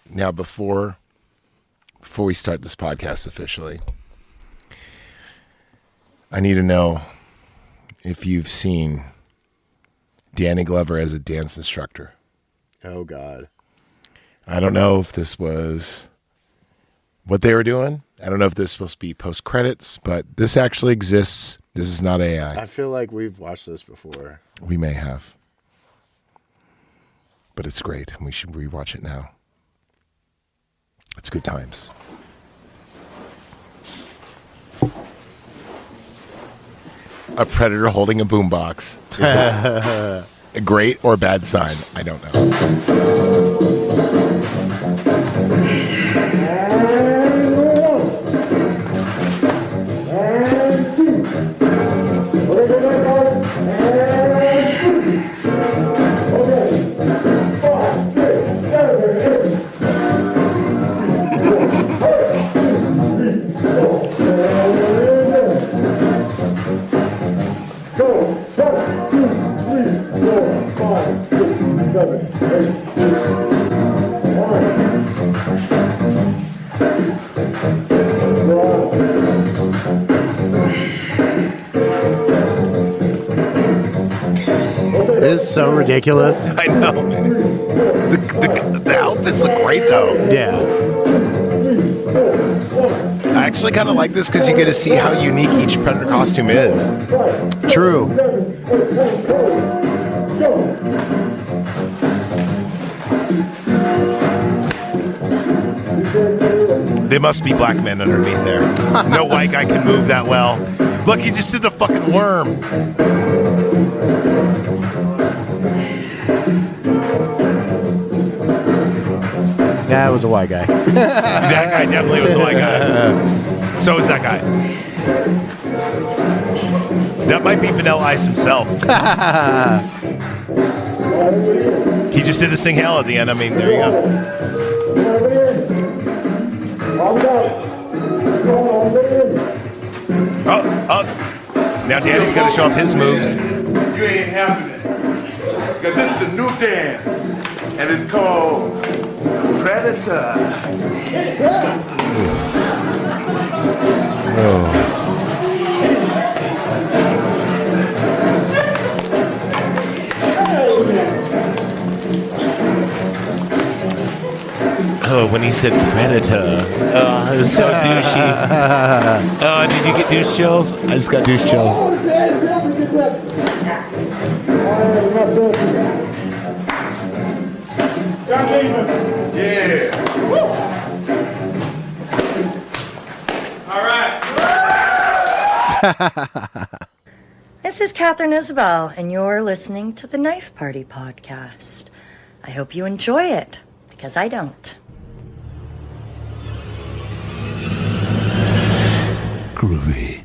Now, before we start this podcast officially, I need to know if you've seen Danny Glover as a dance instructor. Oh, God. I don't know if this was what they were doing. I don't know if this is supposed to be post-credits, but this actually exists. This is not AI. I feel like we've watched this before. We may have. But it's great, and we should rewatch it now. It's good times. A predator holding a boombox. Is that a great or bad sign? I don't know. It is so ridiculous. I know. The outfits look great, though. Yeah. I actually kind of like this because you get to see how unique each predator costume is. True. There must be black men underneath there. No white guy can move that well. Look, he just did the fucking worm. Yeah, it was a white guy. That guy definitely was a white guy. So is that guy. That might be Vanilla Ice himself. He just did a sing hell at the end. I mean, there you go. Oh. Now Danny's got to show off his moves. You ain't having it. Because this is a new dance. And it's called Predator. Oh, when he said predator. Oh, it was so douchey. Oh, did you get douche chills? I just got douche chills. Yeah. All right. This is Catherine Isabel, and you're listening to the Knife Party podcast. I hope you enjoy it, because I don't. Groovy.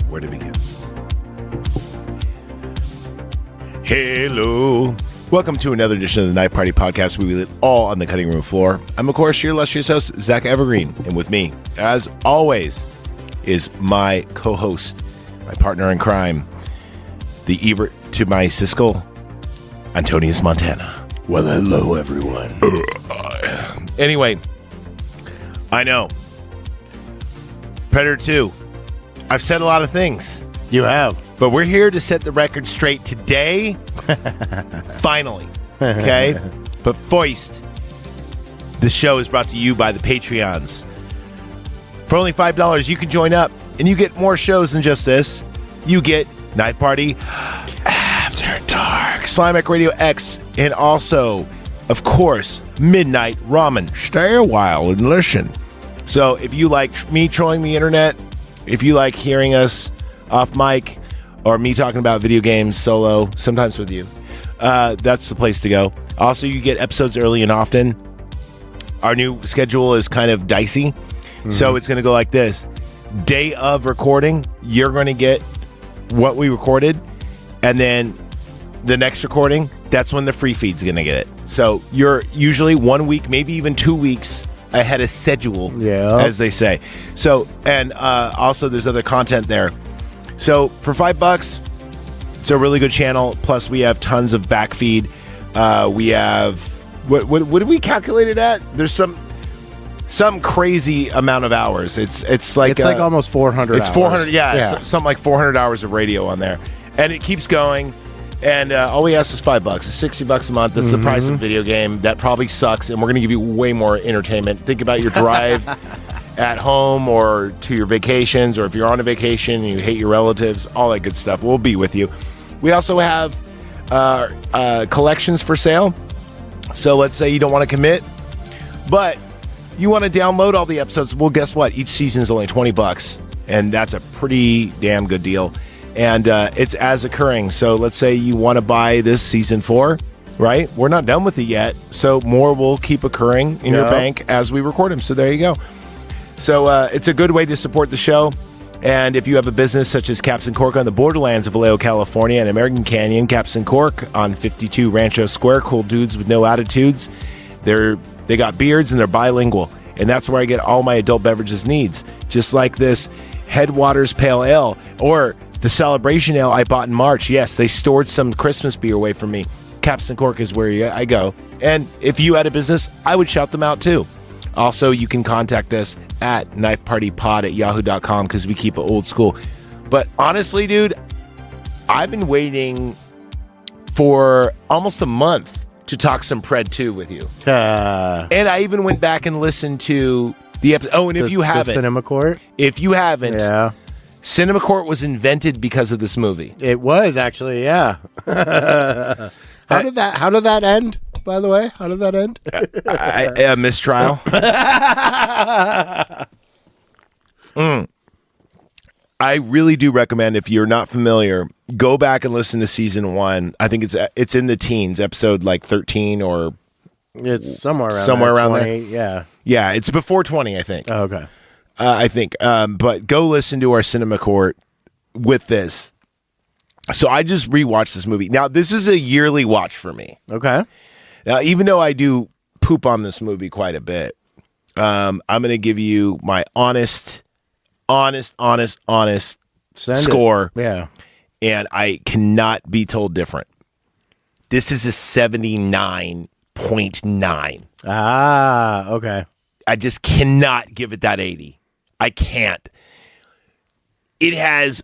Where to begin? Hello. Welcome to another edition of the Night Party Podcast. We live all on the cutting room floor. I'm, of course, your illustrious host, Zach Evergreen. And with me, as always, is my co-host, my partner in crime, the Ebert to my Siskel, Antonius Montana. Well, hello, everyone. Anyway, I know. Predator 2. I've said a lot of things. You have. But we're here to set the record straight today. Finally. Okay? But first, the show is brought to you by the Patreons. For only $5, you can join up, and you get more shows than just this. You get Night Party After Dark, Slimek Radio X, and also, of course, Midnight Ramen. Stay a while and listen. So if you like me trolling the internet, if you like hearing us off mic, or me talking about video games solo, sometimes with you, that's the place to go. Also, you get episodes early and often. Our new schedule is kind of dicey, so it's going to go like this. Day of recording, you're going to get what we recorded, and then the next recording, that's when the free feed's going to get it. So you're usually 1 week, maybe even 2 weeks ahead of schedule, as they say. So, and also there's other content there. So for $5, it's a really good channel. Plus we have tons of back feed. We have, what did we calculate it at? There's some crazy amount of hours. It's like almost 400 It's 400, something like 400 hours of radio on there. And it keeps going. And all we ask is $5. It's $60 a month. That's the price of a video game. That probably sucks. And we're going to give you way more entertainment. Think about your drive at home or to your vacations, or if you're on a vacation and you hate your relatives, all that good stuff. We'll be with you. We also have collections for sale. So let's say you don't want to commit, but you want to download all the episodes. Well, guess what? Each season is only $20, and that's a pretty damn good deal. And it's as occurring. So let's say you want to buy this season 4, right? We're not done with it yet. So more will keep occurring in your bank as we record them. So there you go. So it's a good way to support the show. And if you have a business such as Caps and Cork on the borderlands of Vallejo, California, and American Canyon, Caps and Cork on 52 Rancho Square, cool dudes with no attitudes. They got beards and they're bilingual. And that's where I get all my adult beverages needs. Just like this Headwaters Pale Ale or the Celebration Ale I bought in March. Yes, they stored some Christmas beer away from me. Caps and Cork is where I go. And if you had a business, I would shout them out too. Also, you can contact us at knifepartypod@yahoo.com because we keep it old school. But honestly, dude, I've been waiting for almost a month to talk some Pred 2 with you. And I even went back and listened to the episode. Oh, and if you haven't, Cinema Court. If you haven't, Cinema Court was invented because of this movie. It was actually, yeah. How did that end? By the way, how did that end? A mistrial. I really do recommend, if you're not familiar, go back and listen to season 1. I think it's in the teens, episode like 13 or it's somewhere around 20, there. Yeah, yeah, it's before 20, I think. Oh, okay. I think, but go listen to our Cinema Court with this. So I just rewatched this movie. Now, this is a yearly watch for me. Okay. Now, even though I do poop on this movie quite a bit, I'm going to give you my honest score. Yeah. And I cannot be told different. This is a 79.9. Ah, okay. I just cannot give it that 80. I can't. It has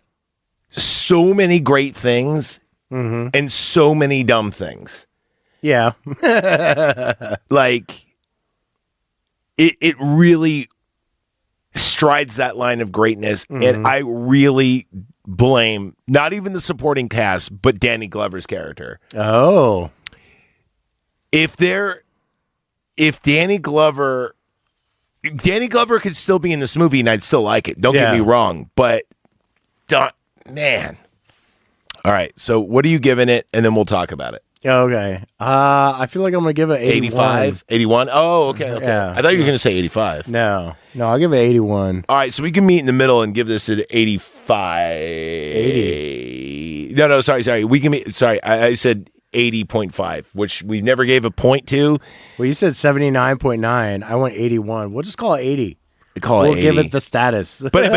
so many great things and so many dumb things. Yeah. Like, it really strides that line of greatness, and I really blame not even the supporting cast, but Danny Glover's character. Oh. If Danny Glover could still be in this movie and I'd still like it. Don't get me wrong, but man. All right, so what are you giving it? And then we'll talk about it. Okay. I feel like I'm going to give it 85? 81? Oh, okay. Yeah. I thought you were going to say 85. No, I'll give it 81. All right, so we can meet in the middle and give this an 85. 80. No, sorry. We can meet. Sorry, I said 80.5, which we never gave a point to. Well, you said 79.9. I went 81. We'll just call it 80. We'll give it the status. But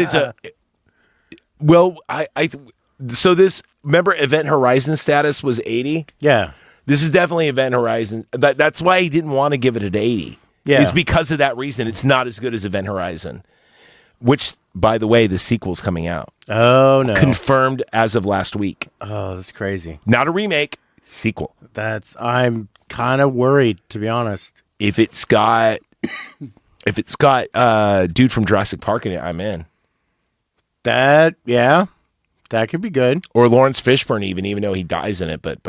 it's a well, so this, remember Event Horizon status was 80? Yeah. This is definitely Event Horizon. That's why he didn't want to give it an 80. Yeah. It's because of that reason. It's not as good as Event Horizon, which, by the way, the sequel's coming out. Oh, no. Confirmed as of last week. Oh, that's crazy. Not a remake, sequel. I'm kind of worried, to be honest. If it's got dude from Jurassic Park in it, I'm in. That could be good. Or Lawrence Fishburne, even though he dies in it, but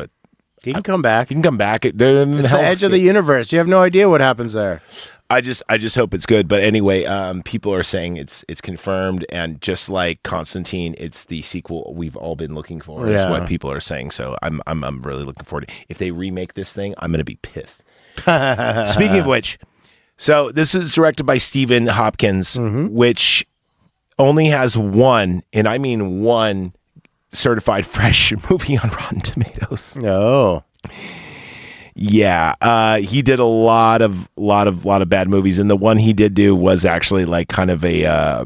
he can come back. He can come back. It's the edge of the universe. You have no idea what happens there. I just hope it's good. But anyway, people are saying it's confirmed, and just like Constantine, it's the sequel we've all been looking for. Is what people are saying. So I'm really looking forward to it. If they remake this thing, I'm going to be pissed. Speaking of which, so this is directed by Stephen Hopkins, which only has one, and I mean one, certified fresh movie on Rotten Tomatoes. Oh. Yeah, he did a lot of bad movies, and the one he did do was actually like kind of a.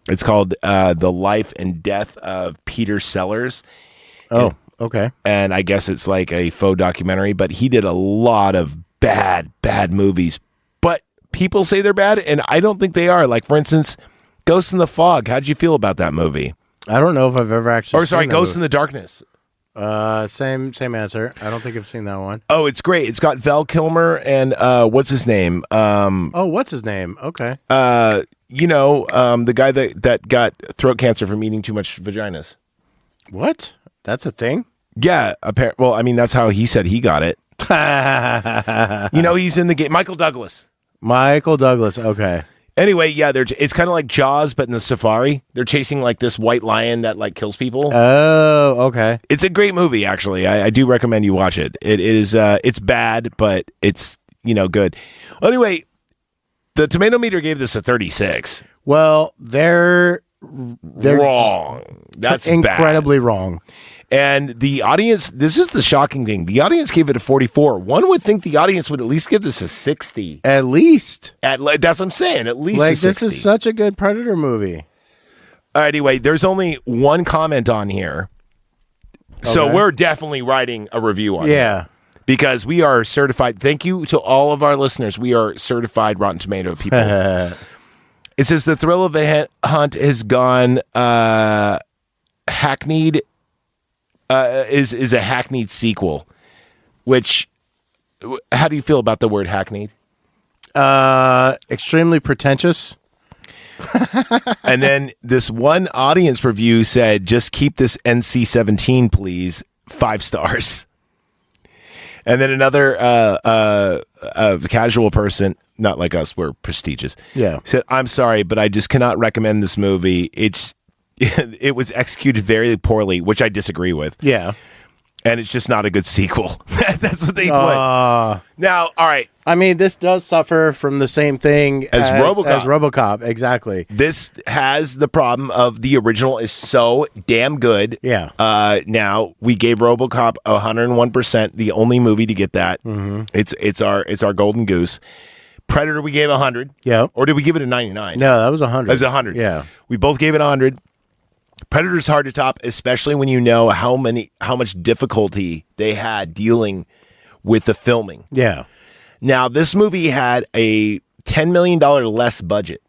It's called The Life and Death of Peter Sellers. Oh, okay. And I guess it's like a faux documentary, but he did a lot of bad movies. But people say they're bad, and I don't think they are. Like, for instance, Ghost in the Fog. How'd you feel about that movie? I don't know if I've ever actually. Or sorry, seen that Ghost movie. in the Darkness. Same answer. I don't think I've seen that one. Oh, it's great. It's got Val Kilmer and what's his name? What's his name? Okay. The guy that got throat cancer from eating too much vaginas. What? That's a thing? Yeah, well, I mean, that's how he said he got it. He's in the game. Michael Douglas. Michael Douglas. Okay. Anyway, yeah, it's kind of like Jaws, but in the safari. They're chasing like this white lion that like kills people. Oh, okay. It's a great movie, actually. I do recommend you watch it. It is. It's bad, but it's good. Well, anyway, the tomato meter gave this a 36. Well, they're wrong. That's incredibly wrong. And the audience, this is the shocking thing. The audience gave it a 44. One would think the audience would at least give this a 60. At least. That's what I'm saying. At least like a 60. This is such a good Predator movie. Anyway, there's only one comment on here. So Okay. we're definitely writing a review on it. Yeah. Because we are certified. Thank you to all of our listeners. We are certified Rotten Tomato people. It says the thrill of a hunt has gone hackneyed. Is a hackneyed sequel, which, how do you feel about the word hackneyed? Extremely pretentious. And then this one audience review said, just keep this NC-17, please. 5 stars. And then another casual person, not like us, we're prestigious, said, I'm sorry, but I just cannot recommend this movie. It was executed very poorly, which I disagree with. Yeah. And it's just not a good sequel. That's what they put. Now, all right. I mean, this does suffer from the same thing As RoboCop. As RoboCop, exactly. This has the problem of the original is so damn good. Yeah. Now we gave RoboCop 101%, the only movie to get that. Mm-hmm. It's our golden goose. Predator we gave 100. Yeah. Or did we give it a 99? No, that was 100. It was 100. Yeah. We both gave it 100. Predator's hard to top, especially when you know how much difficulty they had dealing with the filming. Yeah. Now, this movie had a $10 million less budget.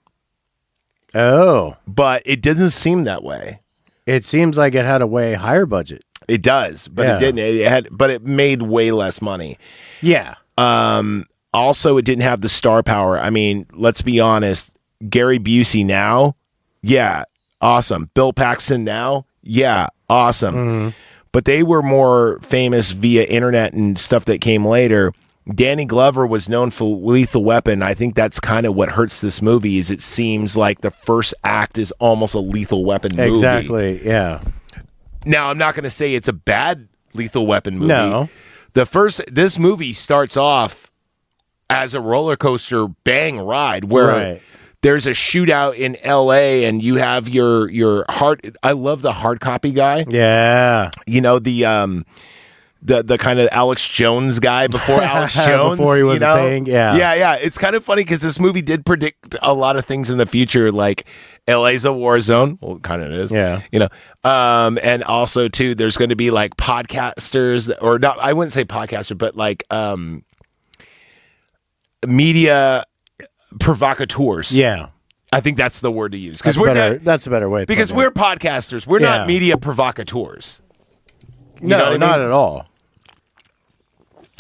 Oh. But it doesn't seem that way. It seems like it had a way higher budget. It does, but it didn't. But it made way less money. Yeah. Also, it didn't have the star power. I mean, let's be honest. Gary Busey now, yeah, awesome. Bill Paxton now, yeah, awesome. Mm-hmm. But they were more famous via internet and stuff that came later. Danny Glover was known for Lethal Weapon. I think that's kind of what hurts this movie is it seems like the first act is almost a Lethal Weapon movie. Exactly, yeah. Now, I'm not going to say it's a bad Lethal Weapon movie. No. This movie starts off as a roller coaster bang ride where there's a shootout in LA and you have your hard. I love the hard copy guy. Yeah. You know, the kind of Alex Jones guy before Alex Jones. Before he was a thing, yeah. Yeah. It's kind of funny because this movie did predict a lot of things in the future, like LA's a war zone. Well, it kind of is. Yeah. You know, and also, too, there's going to be like podcasters, or not, I wouldn't say podcaster, but like media provocateurs. Yeah. I think that's the word to use. That's a better way. Because we're podcasters. We're not media provocateurs. No, not at all.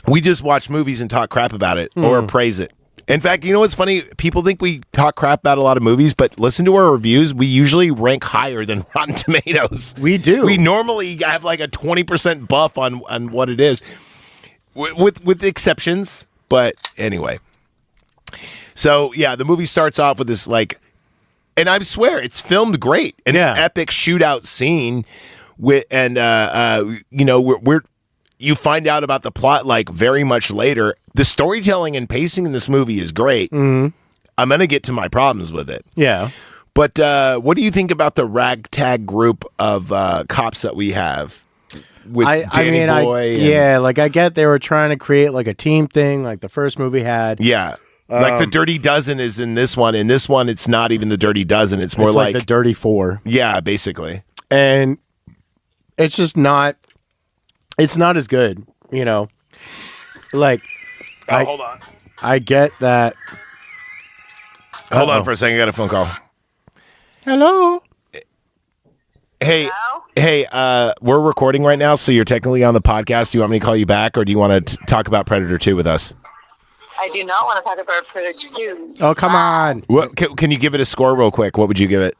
We just watch movies and talk crap about it or praise it. In fact, you know what's funny? People think we talk crap about a lot of movies, but listen to our reviews. We usually rank higher than Rotten Tomatoes. We do. We normally have like a 20% buff on what it is, with exceptions. But anyway. So, yeah, the movie starts off with this, like, and I swear, it's filmed great. An epic shootout scene. You find out about the plot like very much later. The storytelling and pacing in this movie is great. Mm-hmm. I'm going to get to my problems with it. Yeah. But what do you think about the ragtag group of cops that we have? with Danny Boy. Yeah, like I get they were trying to create like a team thing, like the first movie had. Yeah. Like the Dirty Dozen is in this one. In this one, it's not even the Dirty Dozen. It's more like the Dirty Four. Yeah, basically. And it's just not. It's not as good, you know. Like, hold on. I get that. Hold on for a second. I got a phone call. Hello. Hey, we're recording right now, so you're technically on the podcast. Do you want me to call you back, or do you want to talk about Predator 2 with us? I do not want to talk about Predator 2. Oh, come on. What can you give it a score real quick? What would you give it?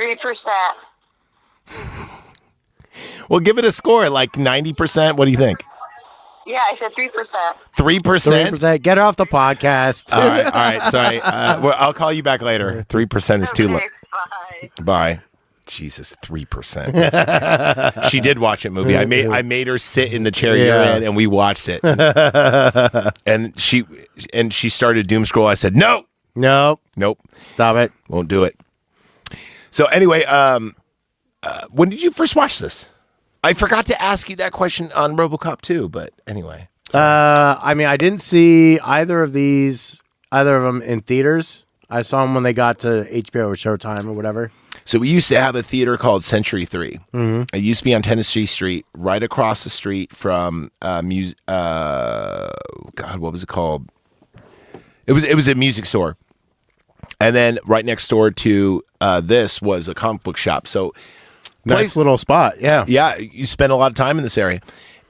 3%. Well, give it a score, like 90%. What do you think? Yeah, I said 3%. 3%? 3%. Get off the podcast. All right. Sorry. Well, I'll call you back later. 3% is too low. Okay, bye. Bye. Jesus, 3%. She did watch it movie. I made her sit in the chair you're in, and we watched it. and she started doom scroll. I said, nope. Nope. Stop it. Won't do it. So anyway, when did you first watch this? I forgot to ask you that question on RoboCop 2, but anyway. I mean, I didn't see either of them in theaters. I saw them when they got to HBO or Showtime or whatever. So we used to have a theater called Century 3. Mm-hmm. It used to be on Tennessee Street, right across the street from God, what was it called? It was a music store. And then right next door to this was a comic book shop. So Nice little spot, yeah. Yeah, you spend a lot of time in this area.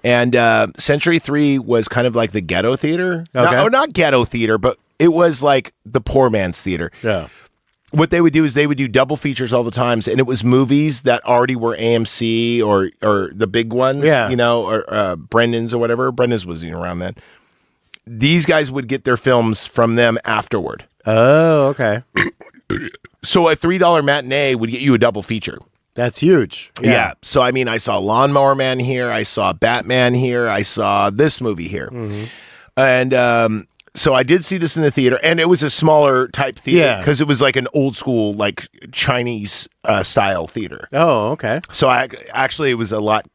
And Century 3 was kind of like the ghetto theater. Okay. Not ghetto theater, but it was like the poor man's theater. Yeah. What they would do is they would do double features all the times, and it was movies that already were AMC or the big ones, you know, or Brendan's or whatever. Brendan's wasn't even around then. These guys would get their films from them afterward. Oh, okay. So a $3 matinee would get you a double feature. That's huge. Yeah. So, I mean, I saw Lawnmower Man here. I saw Batman here. I saw this movie here. Mm-hmm. And so I did see this in the theater, and it was a smaller type theater because it was like an old school, like Chinese style theater. Oh, okay. So actually, it was a lot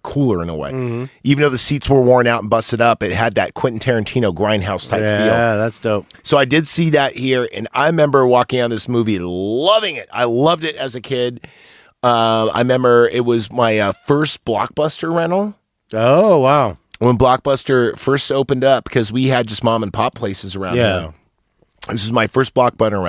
cooler in a way. Mm-hmm. Even though the seats were worn out and busted up, it had that Quentin Tarantino grindhouse type feel. Yeah, that's dope. So I did see that here, and I remember walking out of this movie loving it. I loved it as a kid. I remember it was my first Blockbuster rental. Oh, wow. When Blockbuster first opened up, because we had just mom and pop places around here. This is my first Blockbuster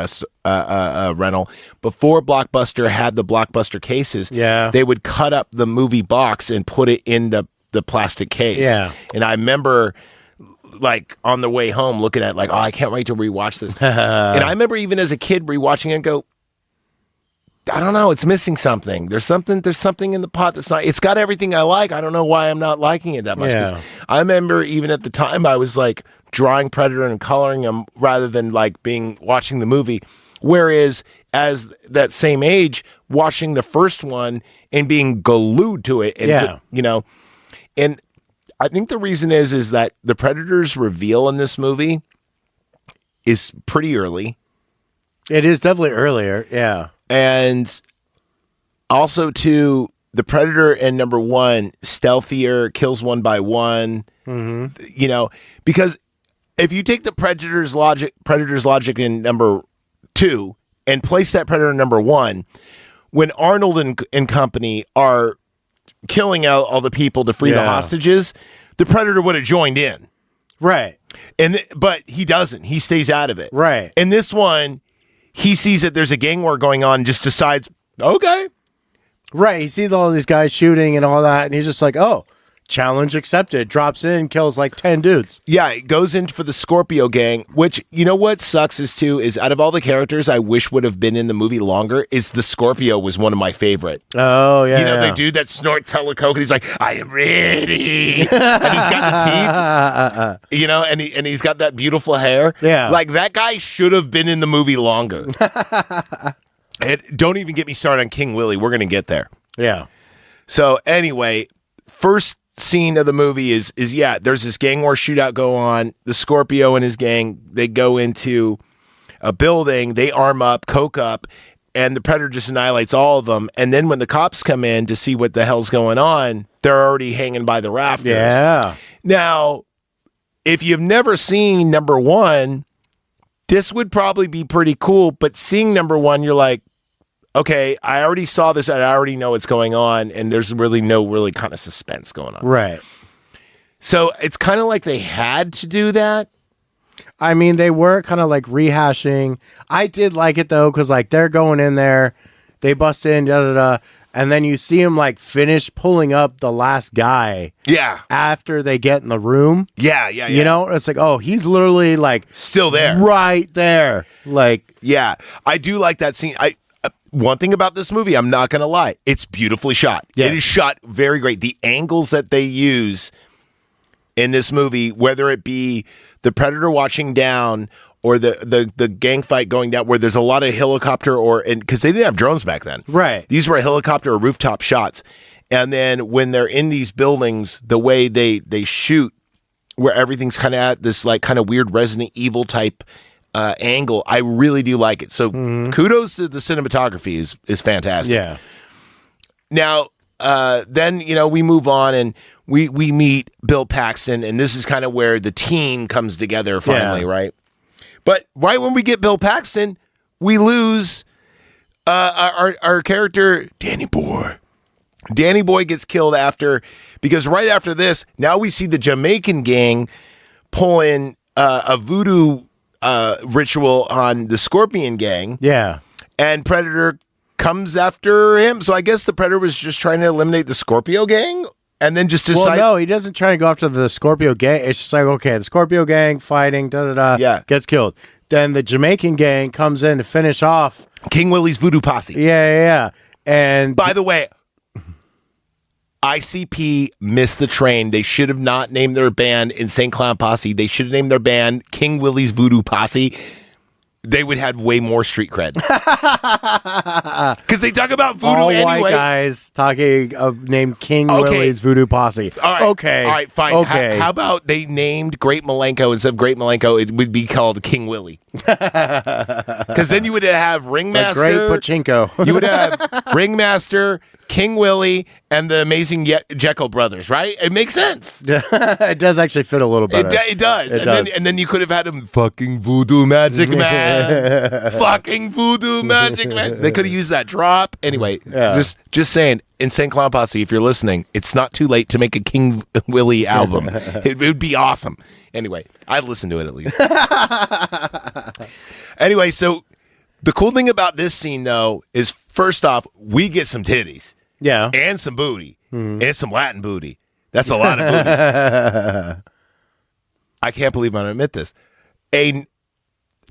rental. Before Blockbuster had the Blockbuster cases, they would cut up the movie box and put it in the plastic case. Yeah. And I remember, like, on the way home looking at it, like, oh, I can't wait to rewatch this. And I remember even as a kid rewatching it and go, I don't know, it's missing something. There's something in the pot that's not, it's got everything I like. I don't know why I'm not liking it that much. Yeah. I remember even at the time I was like drawing Predator and coloring him rather than like watching the movie. Whereas as that same age, watching the first one and being glued to it and you know, and I think the reason is that the Predator's reveal in this movie is pretty early. It is definitely earlier, yeah. And also, too, the Predator in number 1, stealthier, kills one by one. Mm-hmm. You know, because if you take the Predator's logic in number 2 and place that Predator in number 1, when Arnold and company are killing out all the people to free the hostages, the Predator would have joined in. Right. But he doesn't. He stays out of it. Right. In this one, he sees that there's a gang war going on and just decides, okay. Right. He sees all these guys shooting and all that, and he's just like, oh, challenge accepted. Drops in, kills like 10 dudes. Yeah, it goes in for the Scorpio gang, which, you know what sucks is out of all the characters I wish would have been in the movie longer, is the Scorpio was one of my favorite. Oh, yeah. You know, the dude that snorts hella coke and he's like, I am ready. And he's got the teeth, you know, and he's got that beautiful hair. Yeah. Like, that guy should have been in the movie longer. And don't even get me started on King Willie. We're going to get there. Yeah. So, anyway, first scene of the movie is there's this gang war shootout go on. The Scorpio and his gang, they go into a building, they arm up, coke up, and the Predator just annihilates all of them. And then when the cops come in to see what the hell's going on, they're already hanging by the rafters. Yeah. Now, if you've never seen number one, this would probably be pretty cool. But seeing number one, you're like, okay, I already saw this and I already know what's going on. And there's really no kind of suspense going on. Right. So it's kind of like they had to do that. I mean, they were kind of like rehashing. I did like it though, because like they're going in there, they bust in, and then you see them like finish pulling up the last guy. Yeah. After they get in the room. Yeah. You know, it's like, oh, he's literally like still there, right there. Like, yeah, I do like that scene. One thing about this movie, I'm not gonna lie, it's beautifully shot. Yeah. It is shot very great. The angles that they use in this movie, whether it be the Predator watching down or the gang fight going down, where there's a lot of helicopter because they didn't have drones back then. Right. These were helicopter or rooftop shots. And then when they're in these buildings, the way they shoot, where everything's kind of at this like kind of weird Resident Evil type angle, I really do like it. So kudos to the cinematography is fantastic. yeah. Now, then, we move on and we meet Bill Paxton, and this is kind of where the team comes together finally, Yeah. right? But right when we get Bill Paxton, we lose our character, Danny Boy. Danny Boy gets killed because right after this, now we see the Jamaican gang pulling a voodoo ritual on the Scorpion gang. Yeah. And Predator comes after him. So I guess the Predator was just trying to eliminate the Scorpio gang and then just decide. Well, no, he doesn't try and go after the Scorpio gang. It's just like, okay, the Scorpio gang fighting, Yeah. gets killed. Then the Jamaican gang comes in to finish off King Willie's Voodoo Posse. Yeah. And By the way, ICP missed the train. They should have not named their band Insane Clown Posse. They should have named their band King Willie's Voodoo Posse. They would have way more street cred. Because they talk about voodoo all anyway. white guys talking named King Okay. Willie's Voodoo Posse. All right. Okay. All right, fine. Okay. How about they named Great Malenko instead of Great Malenko, it would be called King Willie. Because then you would have the Ringmaster. Great Pachinko. You would have Ringmaster, King Willie, and the Amazing Jekyll brothers, right? It makes sense. It does actually fit a little better. It does. It and does. then you could have had him fucking voodoo magic man. Fucking voodoo magic man. They could have used that drop. Anyway, Yeah. just saying, Insane Clown Posse, if you're listening, it's not too late to make a King Willie album. It would be awesome. Anyway, I'd listen to it at least. Anyway, so the cool thing about this scene, though, is first off, we get some titties. Yeah. And some booty. And some Latin booty. That's a lot of booty. I can't believe I'm going to admit this. A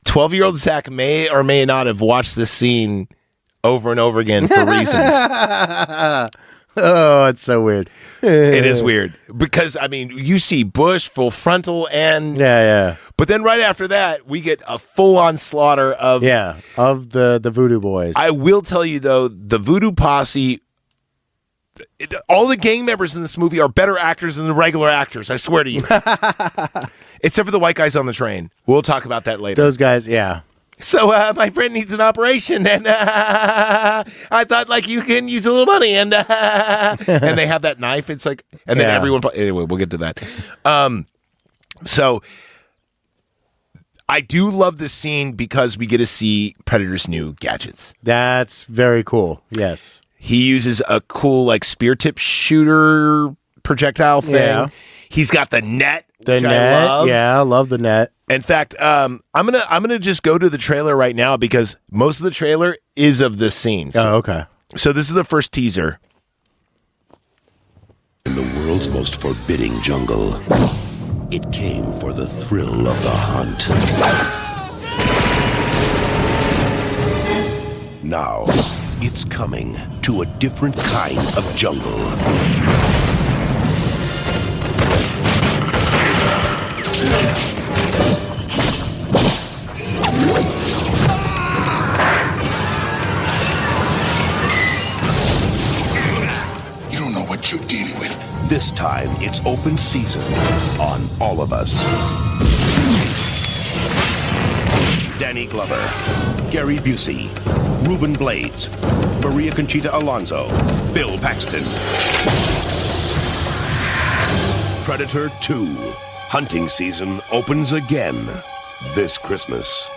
12-year-old Zach may or may not have watched this scene over and over again for reasons. Oh, it's so weird. It is weird. Because, I mean, you see Bush, full frontal, and... Yeah. But then right after that, we get a full-on slaughter of... Yeah. Of the Voodoo Boys. I will tell you, though, the Voodoo Posse... all the gang members in this movie are better actors than the regular actors. I swear to you. Except for the white guys on the train. We'll talk about that later. Those guys, yeah. So my friend needs an operation, and I thought like you can use a little money, and and they have that knife. It's like, and then Yeah. everyone. Anyway, we'll get to that. So I do love this scene because we get to see Predator's new gadgets. That's very cool. Yes. He uses a cool like spear tip shooter projectile thing. Yeah. He's got the net. The which I net. love. Yeah, I love the net. In fact, I'm gonna just go to the trailer right now because most of the trailer is of this scene. Oh, okay. So this is the first teaser. In the world's most forbidding jungle, it came for the thrill of the hunt. Now, it's coming to a different kind of jungle. You don't know what you're dealing with. This time, it's open season on All of Us. Danny Glover, Gary Busey, Reuben Blades, Maria Conchita Alonso, Bill Paxton. Predator 2. Hunting season opens again this Christmas.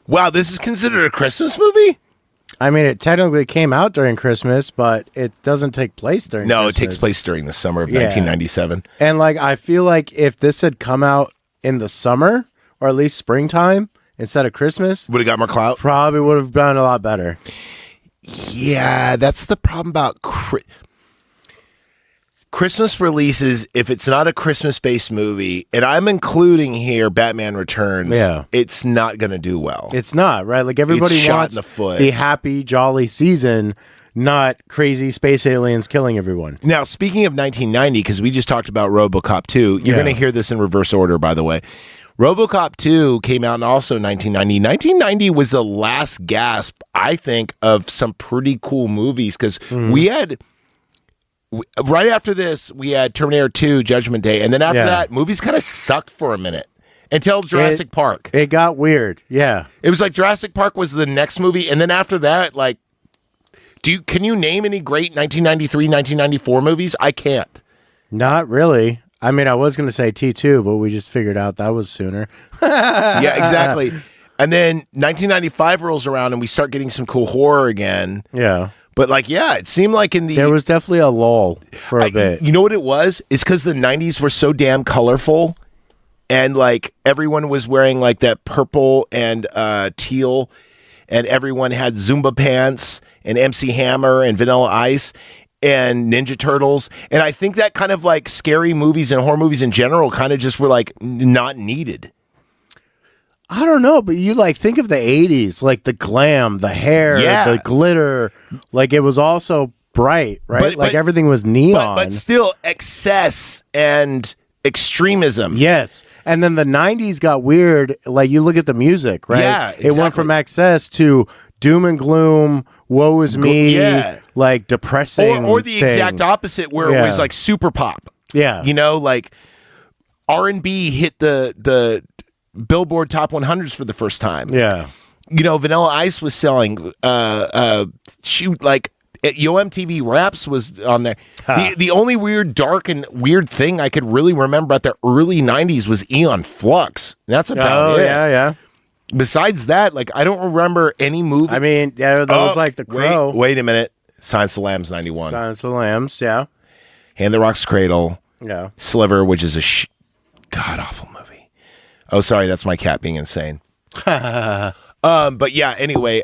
Wow, this is considered a Christmas movie? I mean, it technically came out during Christmas, but it doesn't take place during No, Christmas. it takes place during the summer of Yeah. 1997. And like, I feel like if this had come out in the summer or at least springtime instead of Christmas, Would have got more clout? probably would have done a lot better. Yeah, that's the problem about Christmas releases. If it's not a Christmas-based movie, and I'm including here Batman Returns, Yeah. it's not going to do well. It's not, right? Like everybody It's shot wants in the foot. the happy, jolly season, not crazy space aliens killing everyone. Now, speaking of 1990, because we just talked about RoboCop 2, you're Yeah. going to hear this in reverse order, by the way. RoboCop 2 came out in also 1990. 1990 was the last gasp, I think, of some pretty cool movies, because we had... Right after this, we had Terminator 2, Judgment Day, and then after Yeah. that, movies kind of sucked for a minute until Jurassic Park. It got weird. Yeah. It was like Jurassic Park was the next movie, and then after that, like, can you name any great 1993, 1994 movies? I can't. Not really. I mean, I was going to say T2, but we just figured out that was sooner. Yeah, exactly. And then 1995 rolls around, and we start getting some cool horror again. Yeah. But like, yeah, it seemed like in the There was definitely a lull for a bit. You know what it was? It's because the 90s were so damn colorful, and like everyone was wearing like that purple and teal, and everyone had Zumba pants and MC Hammer and Vanilla Ice and Ninja Turtles, and I think that kind of like scary movies and horror movies in general kind of just were like not needed. I don't know, but you like think of the 80s, like the glam, the hair, Yeah. the glitter. Like it was also bright, right? But- like everything was neon. But still, excess and extremism. Yes. And then the 90s got weird. Like you look at the music, right? Yeah, It went exactly. from excess to doom and gloom, woe is me, yeah. like depressing. Or the thing. exact opposite, where it Yeah. was like super pop. Yeah. You know, like R&B hit the Billboard Top 100s for the first time. Yeah. You know, Vanilla Ice was selling. Shoot, like Yo MTV Raps was on there. The only weird, dark, and weird thing I could really remember about the early '90s was Eon Flux. That's about Oh, it. yeah, yeah. Besides that, like I don't remember any movie. I mean, yeah, that was like The Crow. Wait a minute. Silence of the Lambs '91. Silence of the Lambs, yeah. Hand the Rock's Cradle. Yeah. Sliver, which is a god awful movie. Oh, sorry, that's my cat being insane. But yeah, anyway,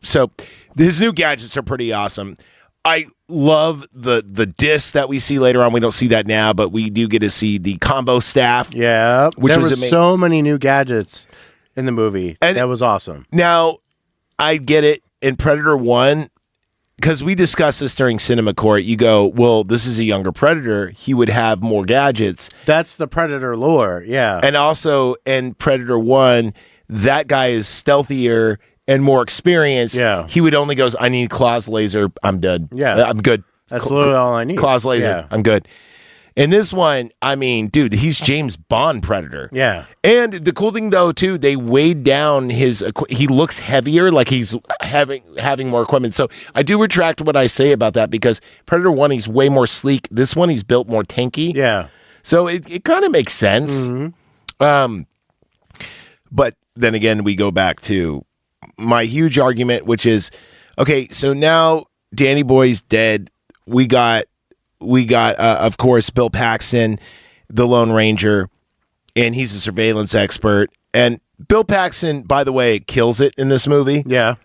so his new gadgets are pretty awesome. I love the disc that we see later on. We don't see that now, but we do get to see the combo staff. Yeah. Which there was was ama- so many new gadgets in the movie. And- that was awesome. Now, I get it in Predator 1, because we discussed this during Cinema Court. You go, well, this is a younger Predator. He would have more gadgets. That's the Predator lore. Yeah. And also in Predator 1, that guy is stealthier and more experienced. Yeah. He would only goes, I need Claw's laser. I'm done. Yeah. I'm good. That's literally all I need. Claw's laser. Yeah. I'm good. In this one, I mean, dude, he's James Bond Predator. Yeah. And the cool thing, though, too, they weighed down his. He looks heavier, like he's having more equipment. So I do retract what I say about that, because Predator 1, he's way more sleek. This one, he's built more tanky. Yeah. So it kind of makes sense. But then again, we go back to my huge argument, which is, okay, so now Danny Boy's dead. We got, of course, Bill Paxton, the Lone Ranger, and he's a surveillance expert. And Bill Paxton, by the way, kills it in this movie. Yeah.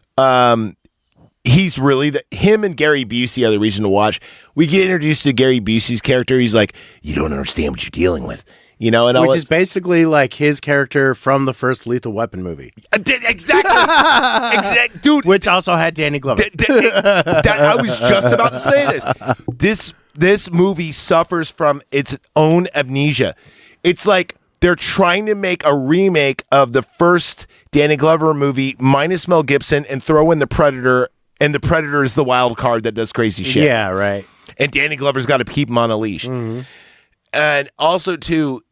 He's really him and Gary Busey are the reason to watch. We get introduced to Gary Busey's character. He's like, you don't understand what you're dealing with, you know. And Which is basically like his character from the first Lethal Weapon movie. Exactly, dude. Which also had Danny Glover. I was just about to say this. This movie suffers from its own amnesia. It's like they're trying to make a remake of the first Danny Glover movie minus Mel Gibson and throw in the Predator, and the Predator is the wild card that does crazy shit. Yeah, right. And Danny Glover's got to keep him on a leash. And also, too,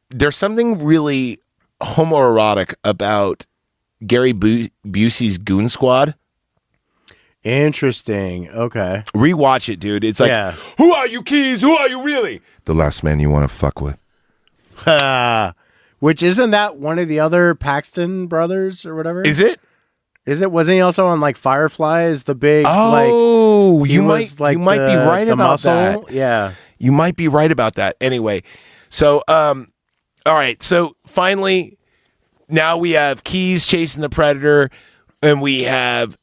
there's something really homoerotic about Gary Busey's Goon Squad. Interesting. Okay. Rewatch it, dude. It's like, who are you, Keys? Who are you really? The last man you want to fuck with. Which isn't that one of the other Paxton brothers or whatever? Is it? Is it? Wasn't he also on like Firefly? Is the big you might like be right about muscle? that. Yeah. You might be right about that. Anyway, so all right. So finally, now we have Keys chasing the Predator. And we have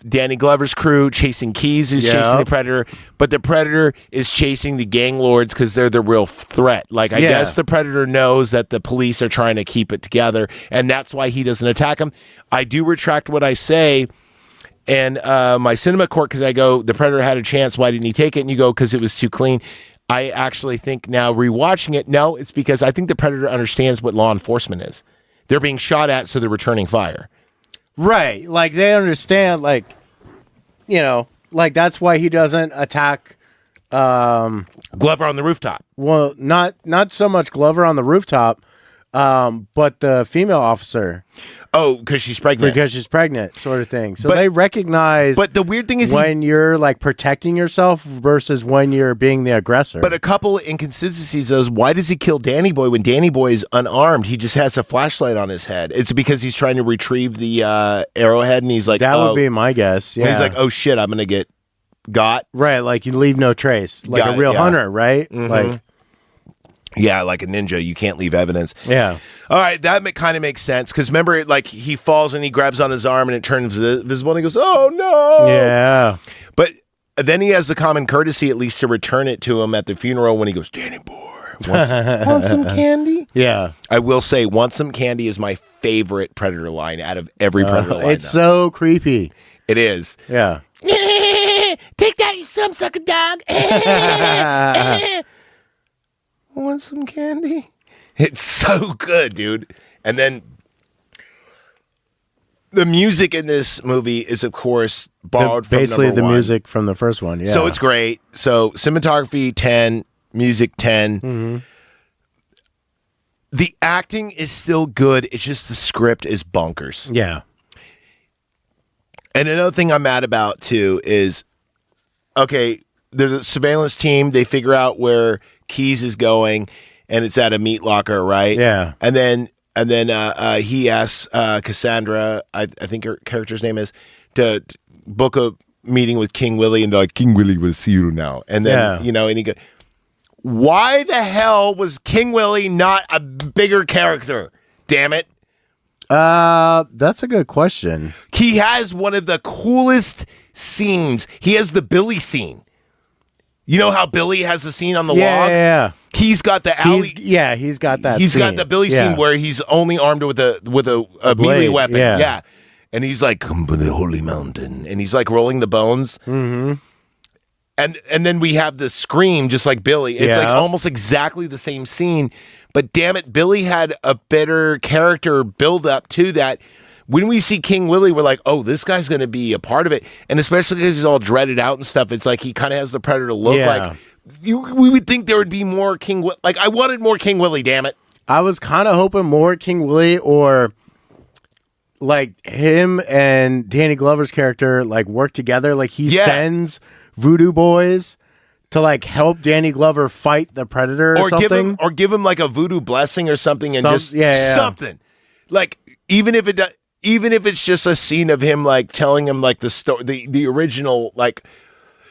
Danny Glover's crew chasing Keys, who's chasing the Predator, but the Predator is chasing the gang lords because they're the real threat. Like, I guess the Predator knows that the police are trying to keep it together, and that's why he doesn't attack them. I do retract what I say, and my cinema court, because I go, the Predator had a chance, why didn't he take it? And you go, because it was too clean. I actually think now, rewatching it, no, it's because I think the Predator understands what law enforcement is. They're being shot at, so they're returning fire. Right. Like, they understand, like, you know, like, that's why he doesn't attack Glover on the rooftop. Well, not so much Glover on the rooftop, but the female officer. Oh, because she's pregnant. Because she's pregnant, sort of thing. So they recognize. But the weird thing is, when you're like protecting yourself versus when you're being the aggressor. But a couple of inconsistencies is, why does he kill Danny Boy when Danny Boy is unarmed? He just has a flashlight on his head. It's because he's trying to retrieve the arrowhead, and he's like, that would be my guess. Yeah, he's like, oh shit, I'm gonna get got. Right, like you leave no trace, like a real hunter, right? Mm-hmm. Like. Yeah, like a ninja, you can't leave evidence. Yeah. All right, that kind of makes sense because remember, like he falls and he grabs on his arm and it turns visible and he goes, "Oh no!" Yeah. But then he has the common courtesy at least to return it to him at the funeral when he goes, "Danny boy, want some candy?" Yeah. I will say, "Want some candy" is my favorite Predator line out of every Predator line. It's so creepy. It is. Yeah. Take that, you sucker dog. Want some candy? It's so good, dude. And then the music in this movie is, of course, borrowed from basically number the one. music from the first one. Yeah. So it's great. So cinematography 10, music 10. Mm-hmm. The acting is still good. It's just the script is bonkers. Yeah. And another thing I'm mad about too is, okay, there's a surveillance team. They figure out where Keys is going, and it's at a meat locker, right? Yeah. And then he asks Cassandra, I think her character's name is, to book a meeting with King Willie, and they're like, King Willie will see you now. And then and he goes, why the hell was King Willie not a bigger character? Damn it. That's a good question. He has one of the coolest scenes. He has the Billy scene. You know how Billy has the scene on the log? Yeah. He's got the alley. He's got that. He's got scene. the Billy scene where he's only armed with a melee blade, weapon. yeah. Yeah. And he's like, come to the holy mountain. And he's like rolling the bones. Mm-hmm. And then we have the scream just like Billy. It's like almost exactly the same scene. But damn it, Billy had a better character build up to that. When we see King Willie, we're like, oh, this guy's going to be a part of it. And especially because he's all dreaded out and stuff, it's like he kind of has the Predator look. Like we would think there would be more King Willie. Like, I wanted more King Willie, damn it. I was kind of hoping more King Willie, or like him and Danny Glover's character like work together. Like he sends voodoo boys to like help Danny Glover fight the Predator or something. Give him like a voodoo blessing or something, and something. Like even if it's just a scene of him like telling him like the story, the original, like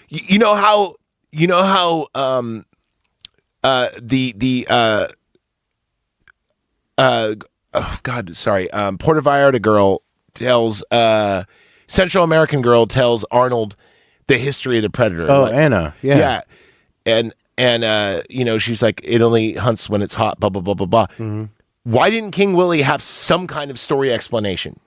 you know how Puerto Vallarta girl tells Central American girl tells Arnold the history of the Predator. Oh, like, Anna, yeah. And she's like, it only hunts when it's hot, blah blah blah blah blah. Mm-hmm. Why didn't King Willie have some kind of story explanation?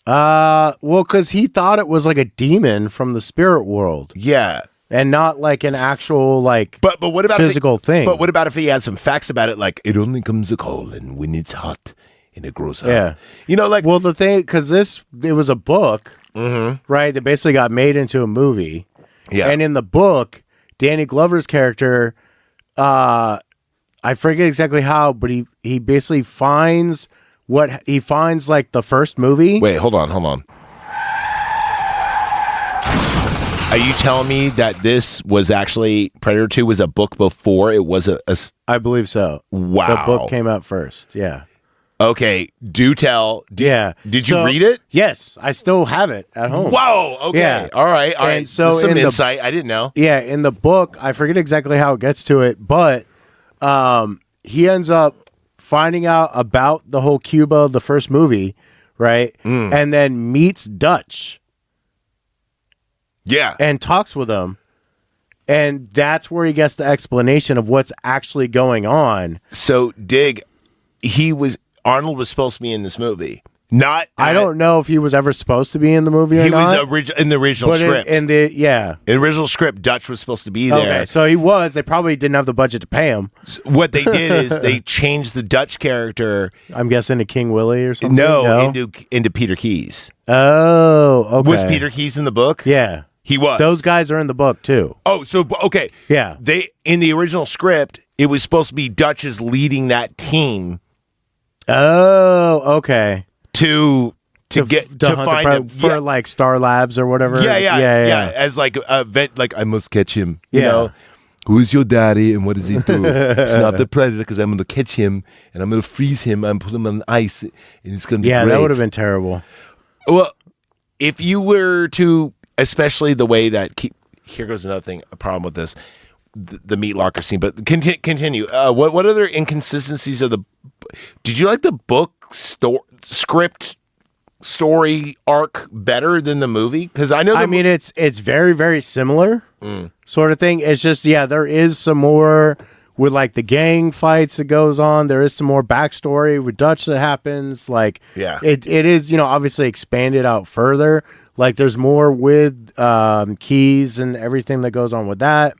Well, because he thought it was like a demon from the spirit world. Yeah. And not like an actual like but what about physical thing. But what about if he had some facts about it, like it only comes a calling when it's hot and it grows hot? Yeah. You know, like, well, the thing, because it was a book, right? That basically got made into a movie. Yeah. And in the book, Danny Glover's character, I forget exactly how, but he basically finds like the first movie. Wait, hold on. Are you telling me that this was actually Predator 2 was a book before it was a I believe so. Wow. The book came out first. Yeah. Okay, do tell. Yeah. Did you read it? Yes, I still have it at home. Whoa. Okay. Yeah. All right. And so This is some in the- insight. I didn't know. Yeah, in the book, I forget exactly how it gets to it, but he ends up finding out about the whole Cuba, the first movie, right? And then meets Dutch Yeah. and talks with him. And that's where he gets the explanation of what's actually going on. So, Dig, Arnold was supposed to be in this movie. I don't know if he was ever supposed to be in the movie or He not. was in the original but script. in the original script, Dutch was supposed to be there. Okay, so he was. They probably didn't have the budget to pay him. What they did is they changed the Dutch character. I'm guessing to King Willie or something. No, into Peter Keys. Oh, okay. Was Peter Keys in the book? Yeah, he was. Those guys are in the book too. Oh, so okay. Yeah. They in the original script, it was supposed to be Dutch is leading that team. Oh, okay. To hunt find him for like Star Labs or whatever. Yeah. As like a vent, like I must catch him. You Yeah. know, who's your daddy and what does he do? It's not the Predator because I'm going to catch him and I'm going to freeze him and put him on ice and it's going to be Yeah, great. that would have been terrible. Well, if you were to, especially the way that here goes another thing, a problem with this, the meat locker scene. But continue. What other inconsistencies of the? Did you like the book script? Story arc better than the movie? Because I know it's very, very similar sort of thing. It's just there is some more with like the gang fights that goes on. There is some more backstory with Dutch that happens. Like it is obviously expanded out further. Like there's more with Keys and everything that goes on with that.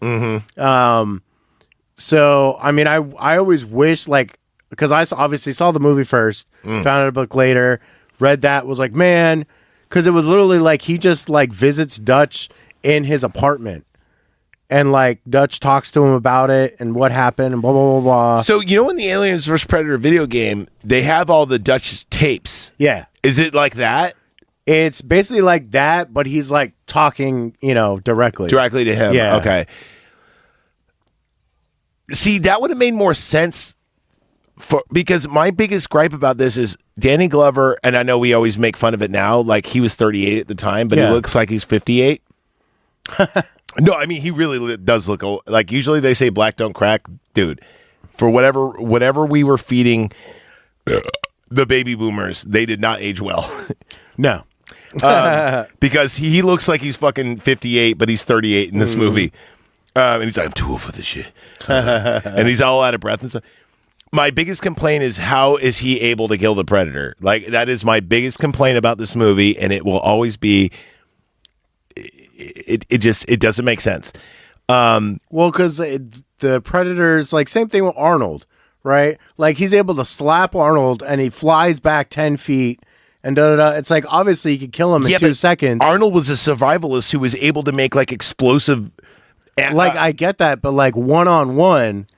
So I mean I always wish because I obviously saw the movie first, found out a book later. Read that, was like, man, because it was literally like he just like visits Dutch in his apartment and like Dutch talks to him about it and what happened and blah blah blah blah. So in the Aliens vs Predator video game, they have all the Dutch tapes. Yeah, is it like that? It's basically like that, but he's like talking, directly to him. Yeah, okay. See, that would have made more sense. Because my biggest gripe about this is Danny Glover, and I know we always make fun of it now, like he was 38 at the time, but he looks like he's 58. No, I mean, he really does look old. Like usually they say black don't crack. Dude, for whatever we were feeding the baby boomers, they did not age well. No. Because he looks like he's fucking 58, but he's 38 in this movie. And he's like, I'm too old for this shit. And he's all out of breath and stuff. My biggest complaint is how is he able to kill the Predator? Like that is my biggest complaint about this movie, and it will always be. It doesn't make sense. Well, because the Predator's like same thing with Arnold, right? Like he's able to slap Arnold, and he flies back 10 feet, and da da da. It's like obviously you could kill him in 2 seconds. Arnold was a survivalist who was able to make like explosive. I get that, but like 1-on-1.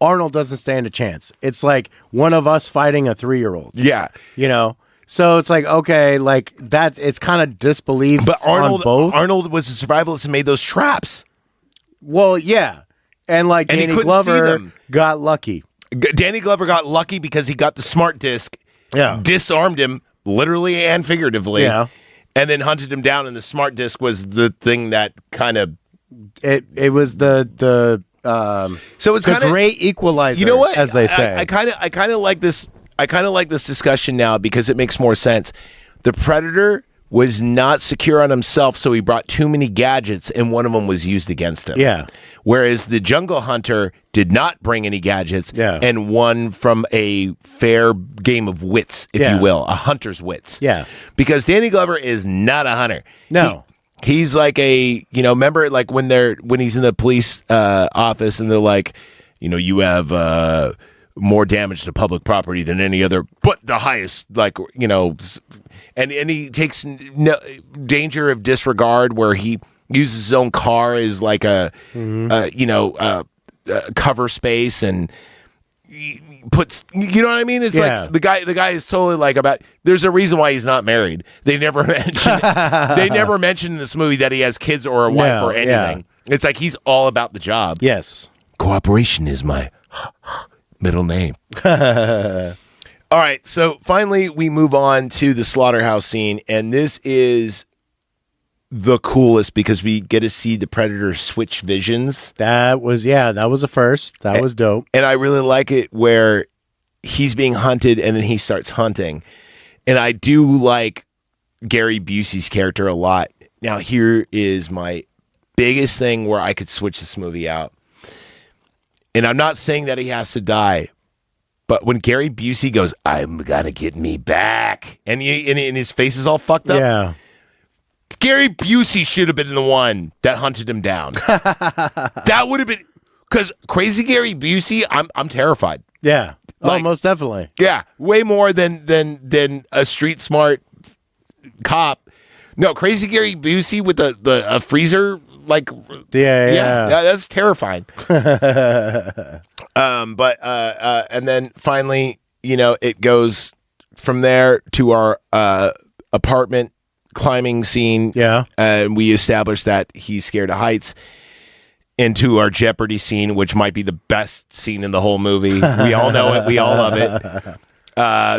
Arnold doesn't stand a chance. It's like one of us fighting a 3-year-old. Yeah. So it's like, okay, like that, it's kind of disbelief but on both. Arnold was a survivalist and made those traps. Well, yeah. And like And he Danny couldn't see Glover them. got lucky. Danny Glover got lucky because he got the smart disc, disarmed him literally and figuratively, and then hunted him down. And the smart disc was the thing that kind of it was the so it's kind of great equalizer. You know what? As they say, I kind of like this. I kind of like this discussion now because it makes more sense. The Predator was not secure on himself, so he brought too many gadgets, and one of them was used against him. Yeah. Whereas the Jungle Hunter did not bring any gadgets, Yeah. and won from a fair game of wits, if Yeah. you will, a hunter's wits. Yeah. Because Danny Glover is not a hunter. No. He's like remember like when he's in the police office and they're like, you have more damage to public property than any other, but the highest, and he takes no danger of disregard where he uses his own car as like a cover space, and puts, you know what I mean? It's Yeah. like the guy is totally like about. There's a reason why he's not married. They never mention in this movie that he has kids or a wife No, or anything. It's like he's all about the job. Yes. Cooperation is my middle name. All right, so finally we move on to the slaughterhouse scene, and this is the coolest because we get to see the Predator switch visions. That was a first. That was dope. And I really like it where he's being hunted and then he starts hunting. And I do like Gary Busey's character a lot. Now, here is my biggest thing where I could switch this movie out. And I'm not saying that he has to die, but when Gary Busey goes, "I'm gonna get me back," and his face is all fucked up. Yeah. Gary Busey should have been the one that hunted him down. That would have been, because Crazy Gary Busey, I'm terrified. Yeah. Like- most definitely. Yeah, way more than a street smart cop. No, Crazy Gary Busey with a freezer, like Yeah. that's terrifying. But and then finally, it goes from there to our apartment climbing scene. Yeah. And we establish that he's scared of heights. Into our Jeopardy scene, which might be the best scene in the whole movie. We all know it. We all love it.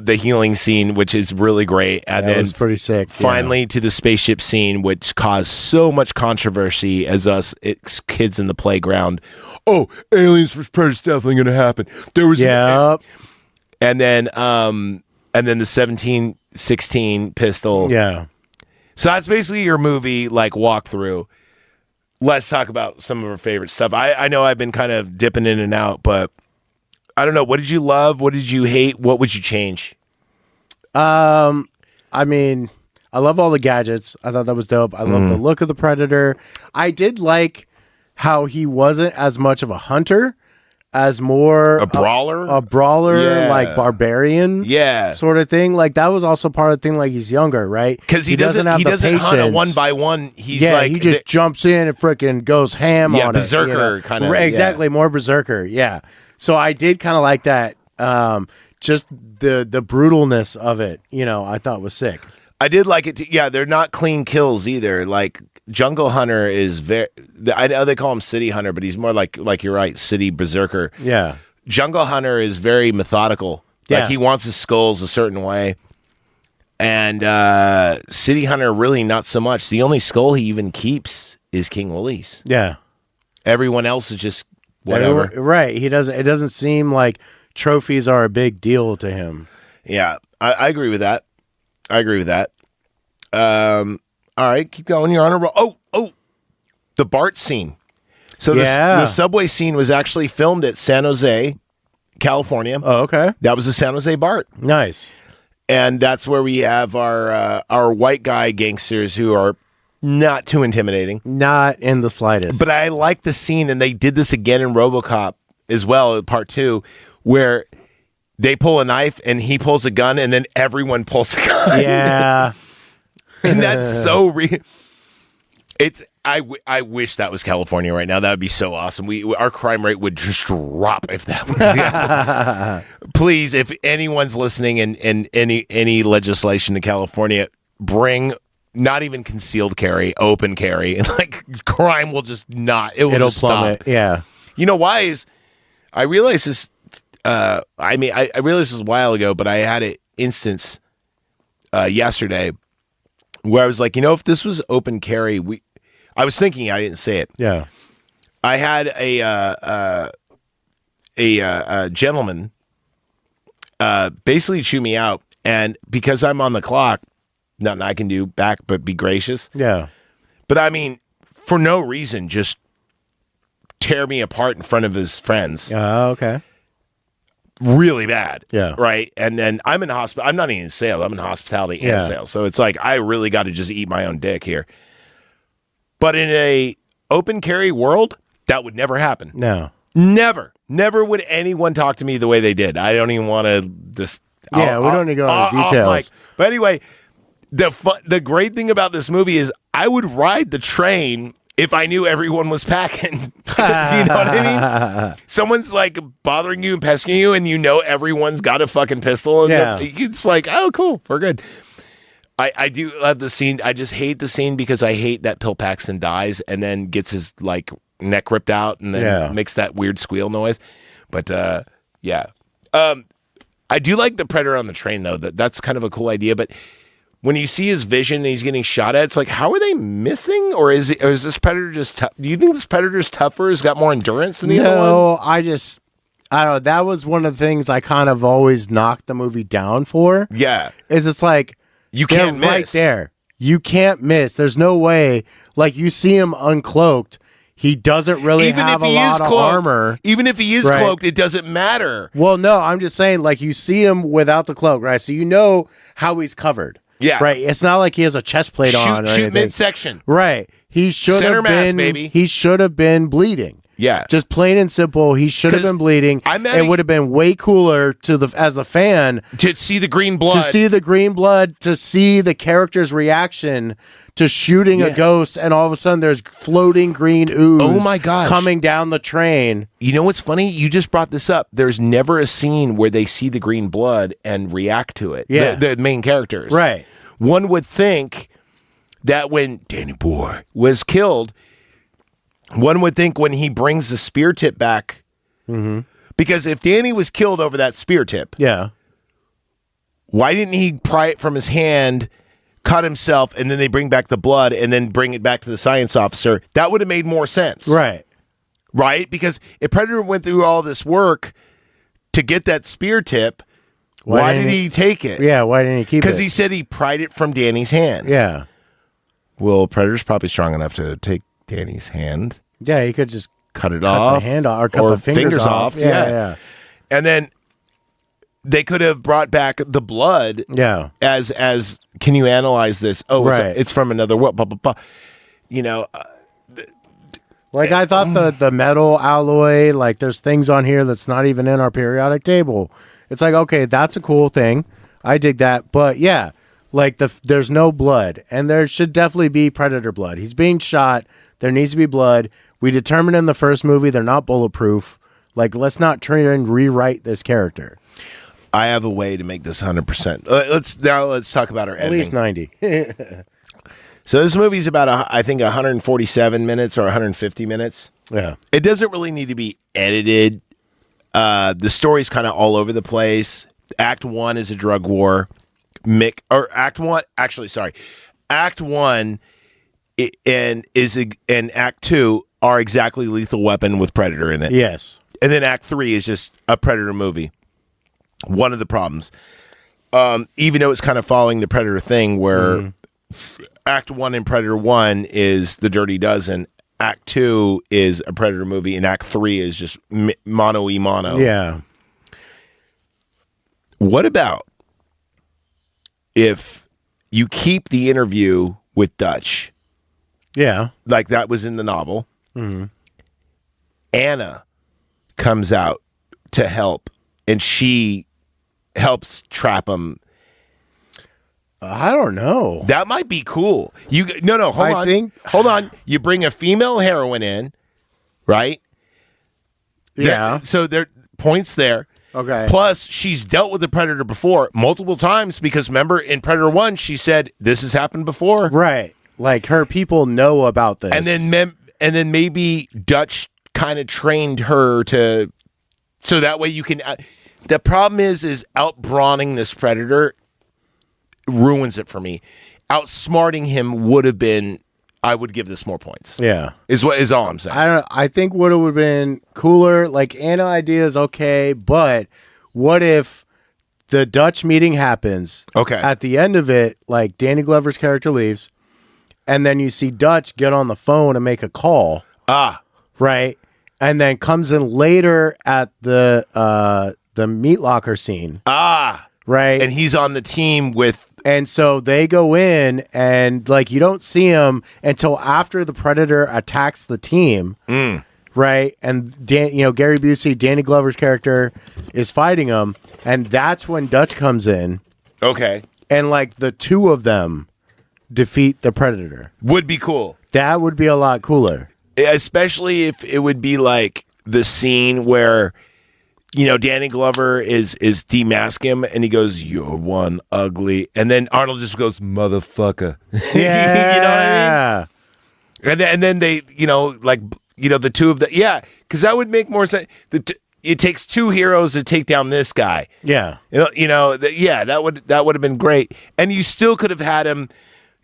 The healing scene, which is really great. And That then was pretty sick. finally to the spaceship scene, which caused so much controversy as us kids in the playground. Oh, aliens vs. Predators definitely going to happen. There was Yep. and then the 1716 pistol. Yeah. So that's basically your movie like walkthrough. Let's talk about some of our favorite stuff. I know I've been kind of dipping in and out, but I don't know. What did you love? What did you hate? What would you change? I mean, I love all the gadgets. I thought that was dope. I love the look of the Predator. I did like how he wasn't as much of a hunter, as more A brawler? a brawler, Yeah. like barbarian, Yeah. sort of thing. Like that was also part of the thing. Like he's younger, right? Because he doesn't have the hunt a patience. one by one. He's yeah, like he just jumps in and freaking goes ham Yeah, on berserker it. kinda, Exactly, more berserker. Yeah. So I did kind of like that. Just the brutalness of it. I thought was sick. I did like it. Yeah, they're not clean kills either. Like Jungle Hunter is very. I know they call him City Hunter, but he's more like you're right, City Berserker. Yeah. Jungle Hunter is very methodical. Like Yeah. he wants his skulls a certain way. And City Hunter really not so much. The only skull he even keeps is King Willie's. Yeah. Everyone else is just whatever. Right. He doesn't. It doesn't seem like trophies are a big deal to him. Yeah, I agree with that. All right, keep going. You're on a roll. Oh, the BART scene. So Yeah. the subway scene was actually filmed at San Jose, California. Oh, okay. That was the San Jose BART. Nice. And that's where we have our white guy gangsters who are not too intimidating. Not in the slightest. But I like the scene, and they did this again in RoboCop as well, part 2, where they pull a knife and he pulls a gun, and then everyone pulls a gun. yeah. And that's so real. It's I wish that was California right now. That would be so awesome. Our crime rate would just drop if that was. Yeah. Please, if anyone's listening and any legislation in California, bring not even concealed carry, open carry, and like crime will just not. It'll just plummet. stop. Yeah. You know why is I realized this. I realized this a while ago, but I had an instance yesterday where I was like, if this was open carry, I was thinking, I didn't say it. Yeah. I had a gentleman basically chew me out, and because I'm on the clock, nothing I can do back but be gracious. Yeah. But I mean, for no reason, just tear me apart in front of his friends. Okay. Really bad. Yeah. Right. And then I'm in hospital. I'm not even in sales. I'm in hospitality and Yeah. sales. So it's like I really got to just eat my own dick here. But in a open carry world, that would never happen. No. Never would anyone talk to me the way they did. I don't even want to just. Yeah, we don't need to go into details. But anyway, the great thing about this movie is I would ride the train if I knew everyone was packing. You know what I mean? Someone's like bothering you and pestering you, and you know everyone's got a fucking pistol. And it's like, oh, cool, we're good. I do love the scene. I just hate the scene because I hate that Bill Paxton dies and then gets his like neck ripped out and then makes that weird squeal noise. But yeah, I do like the Predator on the train though. That's kind of a cool idea. But when you see his vision and he's getting shot at, it's like, how are they missing? Or is this Predator just tough? Do you think this Predator's tougher? Has got more endurance than the other one? No, I don't know. That was one of the things I kind of always knocked the movie down for. Yeah, is it's like. You can't miss. Right there. You can't miss. There's no way. Like, you see him uncloaked. He doesn't really have a lot of armor. Even if he is cloaked, it doesn't matter. Well, no, I'm just saying, like, you see him without the cloak, right? So you know how he's covered. Yeah. Right? It's not like he has a chest plate on or Shoot anything. midsection. Right. He should Center have mass, been, baby. He should have been bleeding. Yeah. Just plain and simple, he should have been bleeding. It would have been way cooler as the fan to see the green blood. To see the green blood, to see the character's reaction to shooting a ghost, and all of a sudden there's floating green ooze. Oh my gosh. Coming down the train. You know what's funny? You just brought this up. There's never a scene where they see the green blood and react to it. Yeah. The main characters. Right. One would think that when Danny Boy was killed, one would think when he brings the spear tip back, because if Danny was killed over that spear tip, why didn't he pry it from his hand, cut himself, and then they bring back the blood and then bring it back to the science officer? That would have made more sense. Right. Right? Because if Predator went through all this work to get that spear tip, why did he take it? Yeah, why didn't he keep it? Because he said he pried it from Danny's hand. Yeah. Well, Predator's probably strong enough to take Danny's hand. Yeah, he could just cut it cut off. the hand off or cut the fingers off. Yeah. And then they could have brought back the blood. Yeah. As can you analyze this? Oh, right. It's from another what? Blah, blah, blah. You know. Like, I thought the metal alloy, like, there's things on here that's not even in our periodic table. It's like, okay, that's a cool thing. I dig that. But yeah, like, there's no blood. And there should definitely be Predator blood. He's being shot. There needs to be blood. We determined in the first movie they're not bulletproof. Like, let's not try and rewrite this character. I have a way to make this 100%. Let's talk about our editing. At least 90. So this movie's about, I think, 147 minutes or 150 minutes. Yeah. It doesn't really need to be edited. The story's kind of all over the place. Act 1 is a drug war. Act 1 and Act 2 are exactly Lethal Weapon with Predator in it. Yes. And then Act 3 is just a Predator movie. One of the problems. Even though it's kind of following the Predator thing where Act 1 in Predator 1 is The Dirty Dozen, Act 2 is a Predator movie, and Act 3 is just mono. Yeah. What about if you keep the interview with Dutch? Yeah. Like that was in the novel. Anna comes out to help, and she helps trap him. I don't know. That might be cool. Hold on. You bring a female heroine in, right? Yeah. So there points there. Okay. Plus, she's dealt with the Predator before multiple times because remember in Predator 1, she said this has happened before. Right. Like her people know about this. And then maybe Dutch kind of trained her to, so that way you can. The problem is out-brawling this Predator ruins it for me. Outsmarting him would have been. I would give this more points. Yeah, is all I'm saying. I think what it would have been cooler. Like Anna idea is okay, but what if the Dutch meeting happens? Okay. At the end of it, like Danny Glover's character leaves, and then you see Dutch get on the phone and make a call. Right, and then comes in later at the meat locker scene. Right, and he's on the team with. And so they go in and like you don't see him until after the Predator attacks the team. Right? And Gary Busey, Danny Glover's character is fighting him, and that's when Dutch comes in. Okay. And like the two of them defeat the Predator. Would be cool. That would be a lot cooler. Especially if it would be like the scene where, you know, Danny Glover is demasking him and he goes, "You're one ugly," and then Arnold just goes, "Motherfucker." Yeah. You know what I mean? And then they, you know, like, you know, the two of the, yeah, because that would make more sense. It takes two heroes to take down this guy. Yeah. Yeah, that would have been great. And you still could have had him,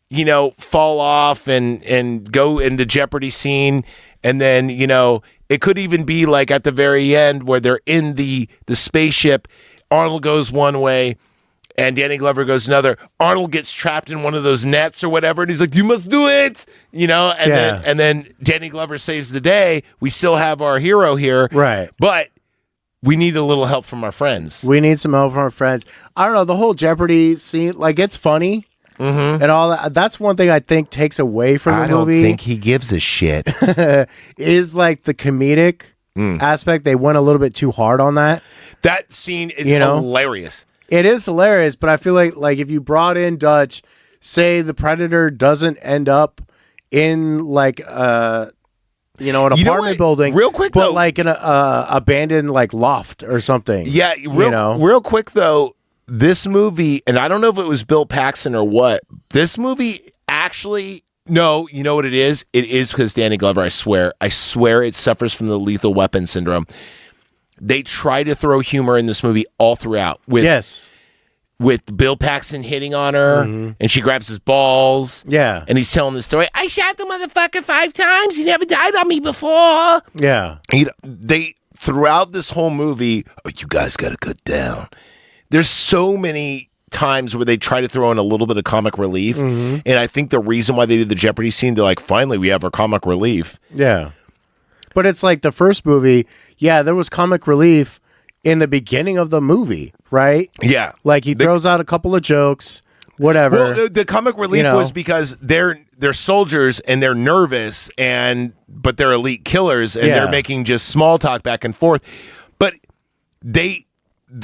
you know, fall off and go in the Jeopardy scene, and then, you know, it could even be like at the very end where they're in the spaceship. Arnold goes one way and Danny Glover goes another. Arnold gets trapped in one of those nets or whatever, and he's like, "You must do it," you know. And then Danny Glover saves the day. We still have our hero here, Right? But we need a little help from our friends. We need some help from our friends. I don't know, the whole Jeopardy scene, like, it's funny and all that. That's one thing I think takes away from the movie. I don't think he gives a shit. Is like the comedic aspect. They went a little bit too hard on that. That scene is know? hilarious. It is hilarious, but I feel like if you brought in Dutch, say the Predator doesn't end up in like an apartment building, real quick, but though, like in a abandoned like loft or something. Yeah, real quick though, this movie, and I don't know if it was Bill Paxton or what. This movie actually, no, you know what it is? It is because Danny Glover. I swear, it suffers from the lethal weapon syndrome. They try to throw humor in this movie all throughout. With Bill Paxton hitting on her, and she grabs his balls. Yeah. And he's telling the story. "I shot the motherfucker 5 times. He never died on me before." Yeah. They, throughout this whole movie, "Oh, you guys got to cut down." There's so many times where they try to throw in a little bit of comic relief. And I think the reason why they did the Jeopardy scene, they're like, finally, we have our comic relief. Yeah. But it's like the first movie, yeah, there was comic relief in the beginning of the movie, right? Yeah. Like he throws out a couple of jokes, whatever. Well, the comic relief was because they're soldiers and they're nervous, but they're elite killers, and they're making just small talk back and forth. But the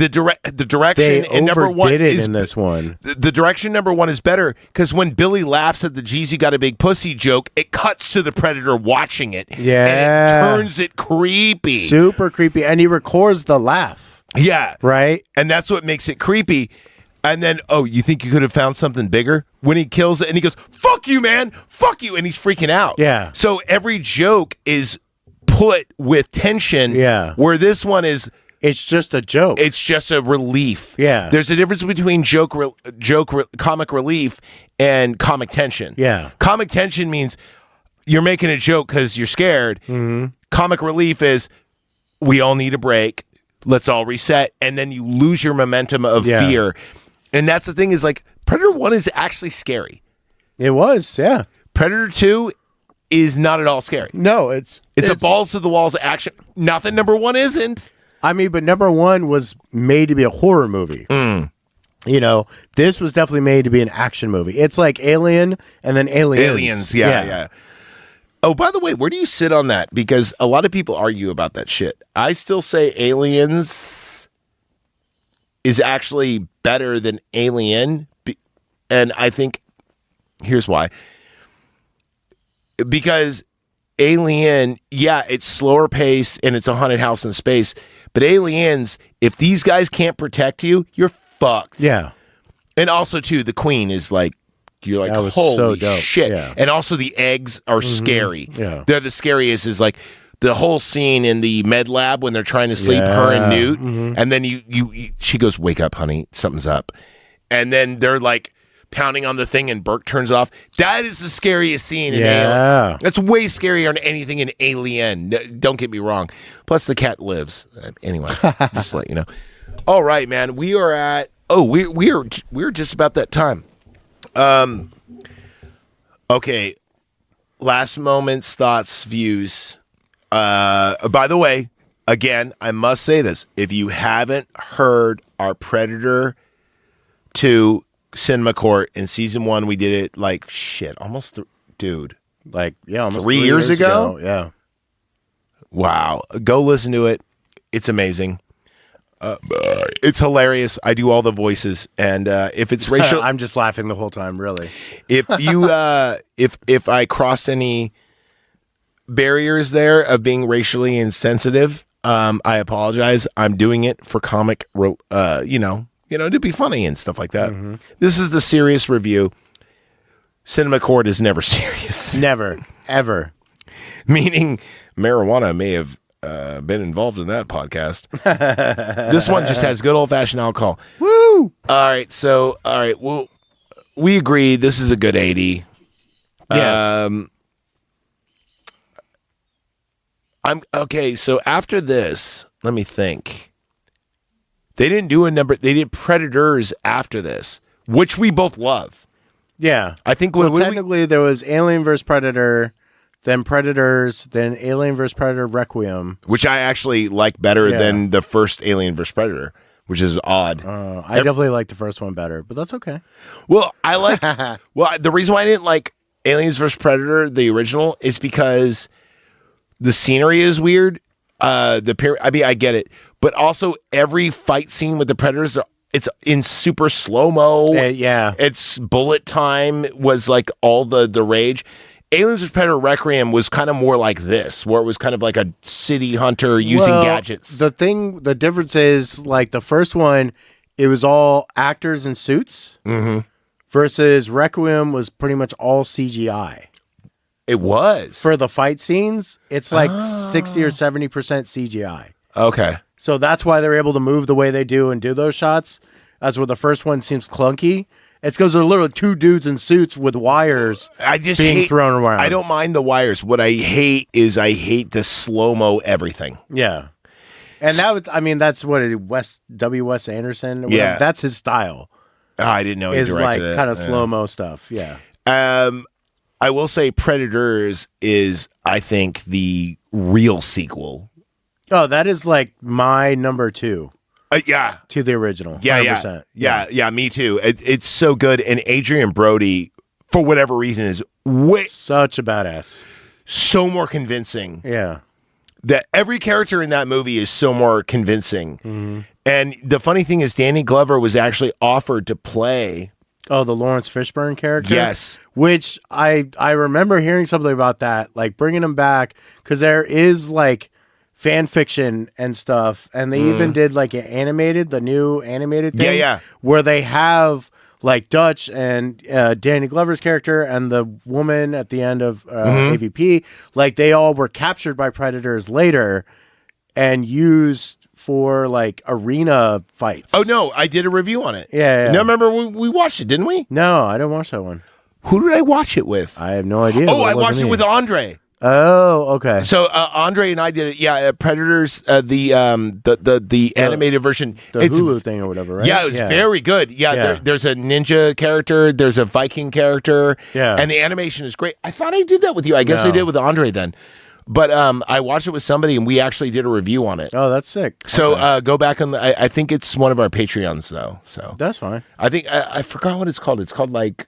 direction in number one is in this one. The direction number one is better because when Billy laughs at the "Geez, you got a big pussy" joke, it cuts to the Predator watching it. Yeah. And it turns it creepy. Super creepy. And he records the laugh. Yeah. Right? And that's what makes it creepy. And then, "Oh, you think you could have found something bigger?" When he kills it and he goes, "Fuck you, man. Fuck you." And he's freaking out. Yeah. So every joke is put with tension. Yeah. Where this one is, it's just a joke. It's just a relief. Yeah. There's a difference between comic relief and comic tension. Yeah. Comic tension means you're making a joke because you're scared. Comic relief is we all need a break. Let's all reset. And then you lose your momentum of fear. And that's the thing is like Predator 1 is actually scary. It was, yeah. Predator 2 is not at all scary. No, it's a balls to the walls action. Nothing number 1 isn't. I mean, but number 1 was made to be a horror movie. You know, this was definitely made to be an action movie. It's like Alien and then Aliens. Aliens, yeah. Oh, by the way, where do you sit on that? Because a lot of people argue about that shit. I still say Aliens is actually better than Alien. And I think here's why. Because Alien, yeah, it's slower pace and it's a haunted house in space. But Aliens, if these guys can't protect you, you're fucked. Yeah. And also, too, the queen is like, you're like, that was holy so dope. shit. Yeah. And also the eggs are scary. Yeah. They're the scariest is like the whole scene in the med lab when they're trying to sleep, her and Newt. And then she goes, "Wake up, honey. Something's up." And then they're like pounding on the thing and Burke turns off. That is the scariest scene in Alien. That's way scarier than anything in Alien. Don't get me wrong. Plus the cat lives. Anyway, just to let you know. All right, man. We are at we're just about that time. Okay. Last moments, thoughts, views. By the way, again, I must say this. If you haven't heard our Predator 2 Cinema Court in season 1, we did it like shit, almost almost 3 years ago. Yeah. Wow. Go listen to it. It's amazing. It's hilarious. I do all the voices, and if it's racial, I'm just laughing the whole time. Really. if you if I crossed any barriers there of being racially insensitive, I apologize. I'm doing it for comic, to be funny and stuff like that. Mm-hmm. This is the serious review. Cinema Court is never serious. Never, ever. Meaning marijuana may have been involved in that podcast. This one just has good old-fashioned alcohol. Woo! All right, well, we agree this is a good 80. Yes. I'm okay, so after this, let me think. They did Predators after this, which we both love. Yeah. I think Well, technically, there was Alien vs. Predator, then Predators, then Alien vs. Predator Requiem. which I actually like better Yeah. than the first Alien vs. Predator, which is odd. I definitely like the first one better, but that's okay. Well, I like. Well, the reason why I didn't like Aliens vs. Predator, the original, is because the scenery is weird. I get it, but also every fight scene with the Predators, it's in super slow mo. Yeah. It's bullet time was like all the rage. Aliens vs. Predator Requiem was kind of more like this, where it was kind of like a city hunter using Well, gadgets. The difference is like the first one, it was all actors in suits, versus Requiem was pretty much all CGI. It was For the fight scenes, it's like 60 or 70% CGI. okay. So that's why they're able to move the way they do and do those shots. That's where the first one seems clunky. It's because they're literally two dudes in suits with wires I just being hate, thrown around. I don't mind the wires. What I hate is the slow mo everything. Yeah. And that's what Wes Anderson. Or whatever. Yeah. That's his style. I didn't know he Is like directed it. kind of slow mo stuff. Yeah. I will say Predators is, I think, the real sequel. Oh, that is like my number 2 Yeah. to the original. Yeah, 100%. yeah, me too. It's so good. And Adrian Brody, for whatever reason, is Such a badass. so more convincing. Yeah. That every character in that movie is so more convincing. Mm-hmm. And the funny thing is, Danny Glover was actually offered to play. Oh, the Lawrence Fishburne character? Yes. Which I remember hearing something about that, like bringing him back, because there is like fan fiction and stuff, and they even did like the new animated thing. Yeah. Where they have like Dutch and Danny Glover's character and the woman at the end of AVP, like they all were captured by predators later and used for like arena fights. Oh, no, I did a review on it. Yeah. No, remember we watched it, didn't we? No, I didn't watch that one. Who did I watch it with? I have no idea. Oh, but I wasn't watched it me. with Andre. Oh, okay. So Andre and I did it. Yeah, Predators, the animated version. The Hulu thing or whatever, right? Yeah, it was very good. Yeah, Yeah. there's a ninja character, there's a Viking character, Yeah. and the animation is great. I thought I did that with you. I guess I No. did with Andre then. But I watched it with somebody, and we actually did a review on it. Oh, that's sick. So Okay. go back on I think it's one of our Patreons though. So That's fine. I think I forgot what it's called. It's called like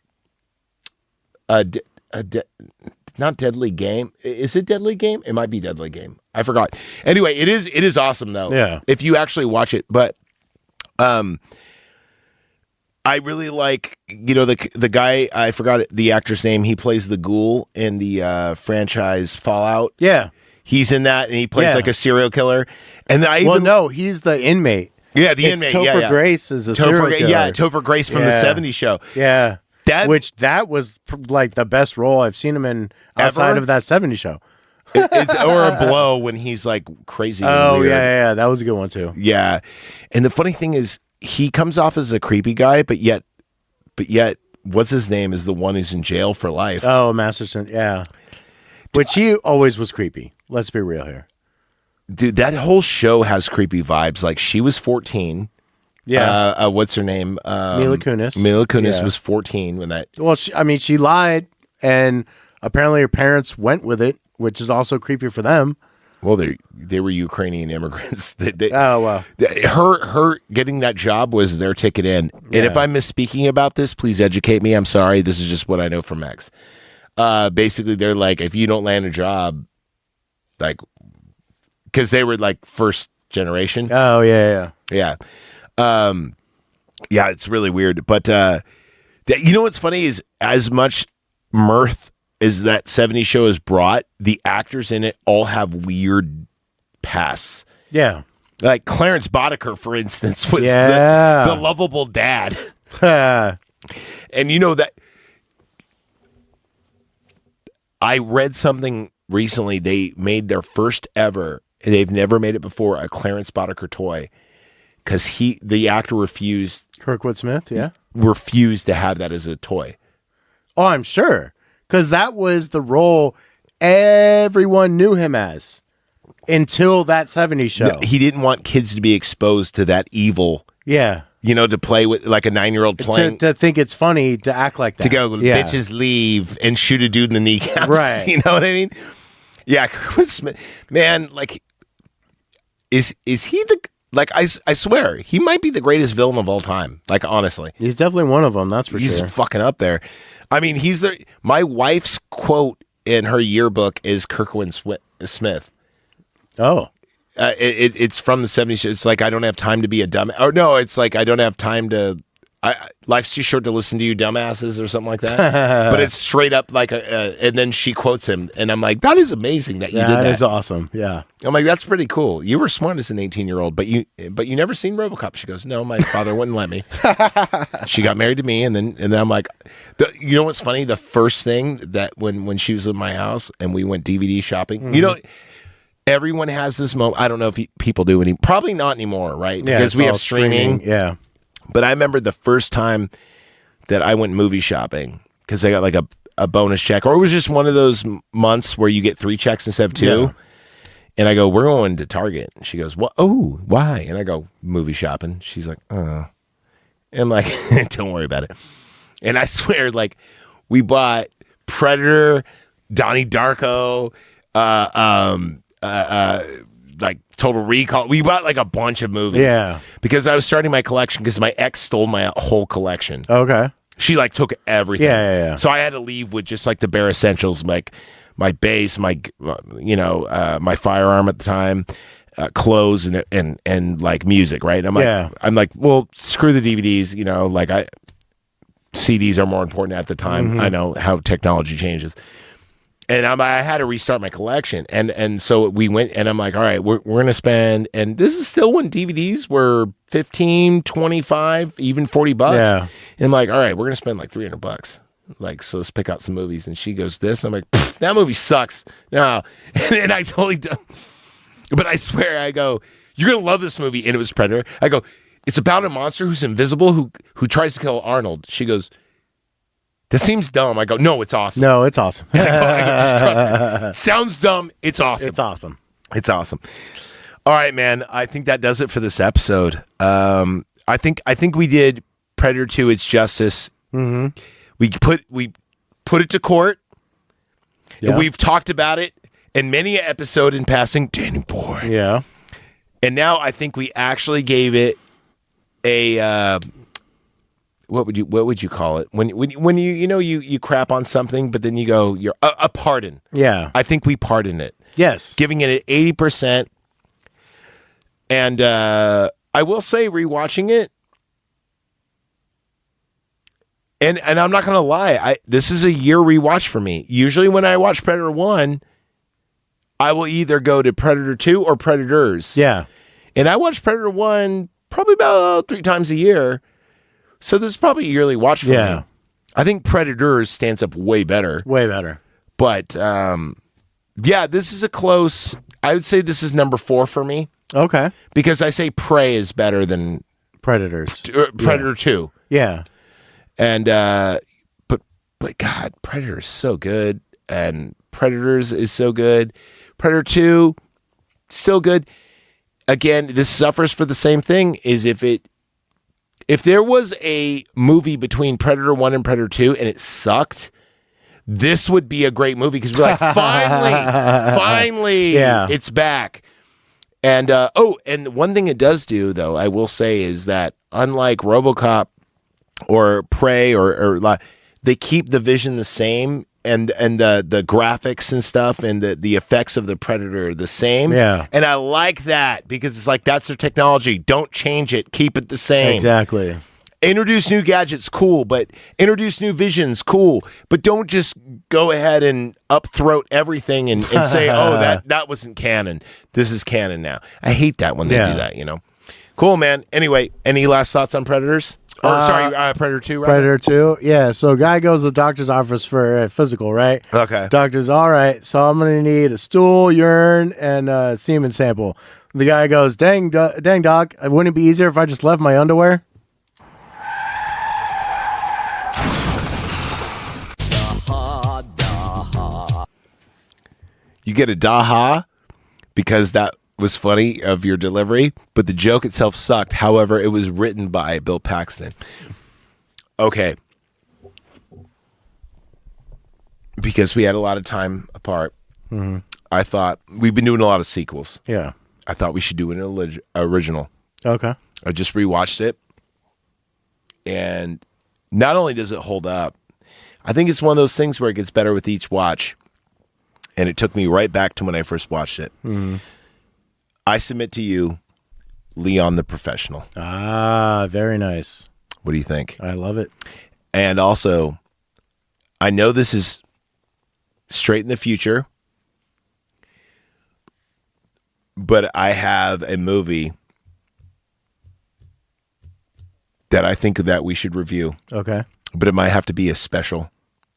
not Deadly Game. Is it Deadly Game? It might be Deadly Game. I forgot. Anyway, it is awesome though. Yeah. If you actually watch it, but I really like, the guy, I forgot the actor's name. He plays the ghoul in the franchise Fallout. Yeah. He's in that, and he plays Yeah. like a serial killer. And I Well, even no, he's the inmate. yeah, the It's inmate. Topher yeah. Grace is a serial killer. Yeah, Topher Grace from the Yeah. 70s show. Yeah. That was like the best role I've seen him in outside Ever? of that 70s show. It's or a blow when he's like crazy. and Oh, weird. yeah. That was a good one too. Yeah. And the funny thing is, he comes off as a creepy guy, but yet, what's his name is the one who's in jail for life. Oh, Masterson. Yeah. Which he always was creepy. Let's be real here. Dude, that whole show has creepy vibes. Like, she was 14. Yeah. What's her name? Mila Kunis. Mila Kunis Yeah. was 14 when that. Well, she lied, and apparently her parents went with it, which is also creepy for them. Well, they were Ukrainian immigrants. Oh, well. Her getting that job was their ticket in. And if I'm misspeaking about this, please educate me. I'm sorry. This is just what I know from Max. Basically, they're like, if you don't land a job, like, because they were like first generation. Oh yeah. Yeah. Yeah, it's really weird. But you know what's funny is as much mirth as that 70s show has brought, the actors in it all have weird pasts. Yeah. Like Clarence Boddicker, for instance, was Yeah. the lovable dad. Yeah. And you know that I read something recently. They made their first ever, and they've never made it before, a Clarence Boddicker toy because the actor refused Kirkwood Smith. Yeah. to have that as a toy. Oh, I'm sure, because that was the role everyone knew him as until that 70s show. He didn't want kids to be exposed to that evil, Yeah. to play with like a 9-year-old playing. To think it's funny to act like that. To go, Yeah. bitches leave and shoot a dude in the kneecaps. Right. You know what I mean? Yeah. Kirkwood Smith, man, like, is he the, like, I swear, he might be the greatest villain of all time. Like, honestly. He's definitely one of them, that's for He's sure. fucking up there. I mean, my wife's quote in her yearbook is Kirkwood Smith. Oh. It's from the 70s. It's like, I don't have time to be a dumb. Or no, it's like, I don't have time to. Life's too short to listen to you dumbasses or something like that. But it's straight up like and then she quotes him, and I'm like, that is amazing that you did that. That is awesome. Yeah. I'm like, that's pretty cool. You were smart as an 18-year-old, but you never seen RoboCop. She goes, no, my father wouldn't let me. She got married to me, and then I'm like, you know what's funny? The first thing that when she was in my house and we went DVD shopping, everyone has this moment. I don't know if people do any, probably not anymore, right? Yeah, Because it's we all have streaming. Yeah. But I remember the first time that I went movie shopping because I got like a bonus check, or it was just one of those months where you get 3 checks instead of 2. Yeah. And I go, we're going to Target. And she goes, what? Oh, why? And I go, movie shopping. She's like, And I'm like, don't worry about it. And I swear, like, we bought Predator, Donnie Darko, like Total Recall. We bought like a bunch of movies. Yeah. Because I was starting my collection because my ex stole my whole collection. Okay. She like took everything. Yeah. So I had to leave with just like the bare essentials, like my base, my my firearm at the time, clothes, and like music, right? I'm like, well, screw the DVDs, like CDs are more important at the time. Mm-hmm. I know how technology changes. And I had to restart my collection. And so we went, and I'm like, all right, we're going to spend, and this is still when DVDs were 15, 25, even $40. Yeah. And I'm like, all right, we're going to spend like $300. Like, so let's pick out some movies. And she goes, this. I'm like, that movie sucks. No. And I totally don't. But I swear, I go, you're going to love this movie. And it was Predator. I go, it's about a monster who's invisible who tries to kill Arnold. She goes, that seems dumb. I go, no, it's awesome. No, it's awesome. I go, just trust me. Sounds dumb. It's awesome. It's awesome. It's awesome. All right, man. I think that does it for this episode. I think we did Predator 2, It's Justice. Mm-hmm. We put it to court. Yeah. And we've talked about it in many an episode in passing. Danny boy. Yeah. And now I think we actually gave it a what would you call it when you crap on something, but then you go you're a pardon. Yeah. I think we pardoned it. Yes. Giving it an 80%. And I will say, rewatching it, and I'm not gonna lie, this is a year rewatch for me. Usually when I watch Predator 1, I will either go to Predator 2 or Predators. Yeah. And I watch Predator 1 probably about 3 times a year. So there's probably a yearly watch for me. I think Predators stands up way better. Way better. But yeah, this is a close. I would say this is number 4 for me. Okay. Because I say Prey is better than Predators. Predator 2. Yeah. And but God, Predator is so good, and Predators is so good. Predator 2 still good. Again, this suffers for the same thing. Is if there was a movie between Predator 1 and Predator 2 and it sucked, this would be a great movie because we're like, finally, Yeah. it's back. And and one thing it does do, though, I will say, is that unlike RoboCop or Prey or they keep the vision the same, the graphics and stuff and the effects of the Predator are the same. Yeah. And I like that because it's like that's their technology. Don't change it. Keep it the same. Exactly. Introduce new gadgets, cool, but introduce new visions, cool. But don't just go ahead and upthroat everything and say, oh, that wasn't canon. This is canon now. I hate that when they do that, you know. Cool, man. Anyway, any last thoughts on Predators? Predator 2, right? Predator 2. Yeah, so guy goes to the doctor's office for a physical, right? Okay. Doctor's, all right, so I'm going to need a stool, urine, and a semen sample. The guy goes, dang, doc, wouldn't it be easier if I just left my underwear? You get a daha because that was funny of your delivery, but the joke itself sucked. However, it was written by Bill Paxton. Okay. Because we had a lot of time apart, I thought we've been doing a lot of sequels. Yeah. I thought we should do an original. Okay. I just rewatched it, and not only does it hold up, I think it's one of those things where it gets better with each watch. And it took me right back to when I first watched it. I submit to you, Leon the Professional. Ah, very nice. What do you think? I love it. And also, I know this is straight in the future, but I have a movie that I think that we should review. Okay. But it might have to be a special,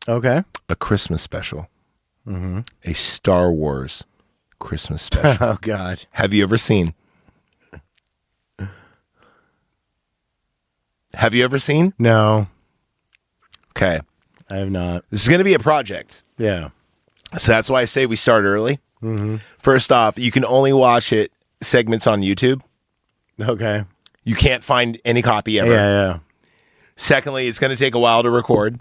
Okay. a Christmas special. A Star Wars Christmas special. Oh, God. Have you ever seen? Have you ever seen? No, Okay. I have not. This is going to be a project. Yeah. So that's why I say we start early. First off, you can only watch it segments on YouTube. Okay. You can't find any copy ever. Yeah. Secondly, it's going to take a while to record.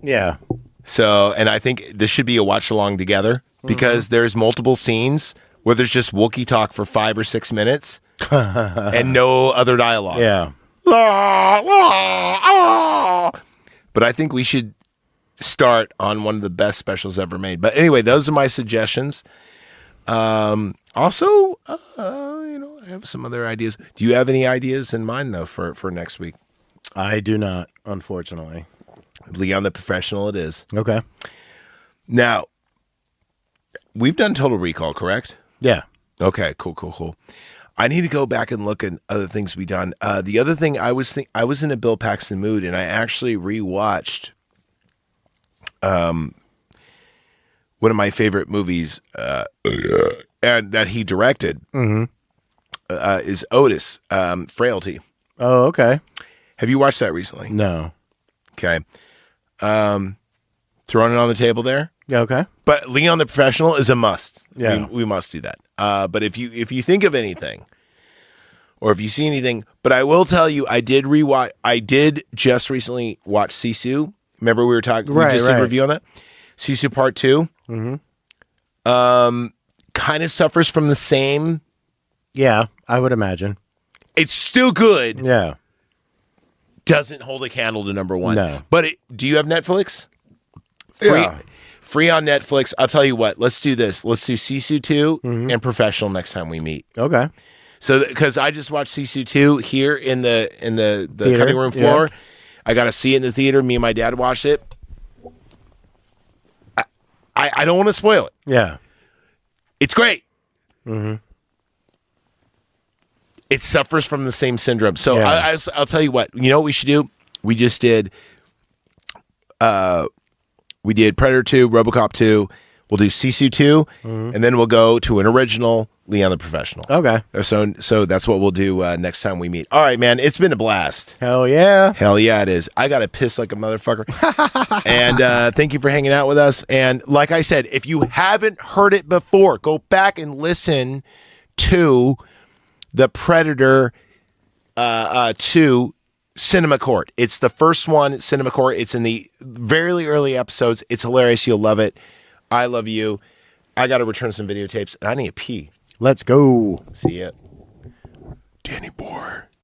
Yeah. So, and I think this should be a watch along together because there's multiple scenes where there's just Wookiee talk for 5 or 6 minutes and no other dialogue. Yeah. But I think we should start on one of the best specials ever made. But anyway, those are my suggestions. Also, I have some other ideas. Do you have any ideas in mind though for next week? I do not, unfortunately. Leon the Professional it is. Okay. Now, we've done Total Recall, correct? Yeah. Okay, cool. I need to go back and look at other things we've done. The other thing I was in a Bill Paxton mood, and I actually rewatched one of my favorite movies, and that he directed is Otis, Frailty. Oh, okay. Have you watched that recently? No. Okay. Throwing it on the table there. Yeah, okay. But Leon the Professional is a must. Yeah. We must do that. But if you think of anything, or if you see anything, but I will tell you, I did just recently watch Sisu. Remember we were talking, we just did a review on that? Sisu Part 2. Kind of suffers from the same. Yeah, I would imagine. It's still good. Yeah. Doesn't hold a candle to number 1. No. But do you have Netflix? Yeah. Free on Netflix. I'll tell you what. Let's do this. Let's do Sisu 2 and Professional next time we meet. Okay. So, because I just watched Sisu 2 here in the Theater, cutting room floor. yeah. I got to see it in the theater. Me and my dad watched it. I don't want to spoil it. Yeah. It's great. It suffers from the same syndrome. So Yeah. I'll tell you what. You know what we should do? We just did. We did Predator 2, RoboCop 2. We'll do Sisu 2, and then we'll go to an original Leon the Professional. Okay. So that's what we'll do next time we meet. All right, man. It's been a blast. Hell yeah. Hell yeah, it is. I got to piss like a motherfucker. And thank you for hanging out with us. And like I said, if you haven't heard it before, go back and listen to the Predator 2 Cinema Court. It's the first one, Cinema Court. It's in the very early episodes. It's hilarious. You'll love it. I love you. I got to return some videotapes, and I need a pee. Let's go. See ya. Danny Bohr.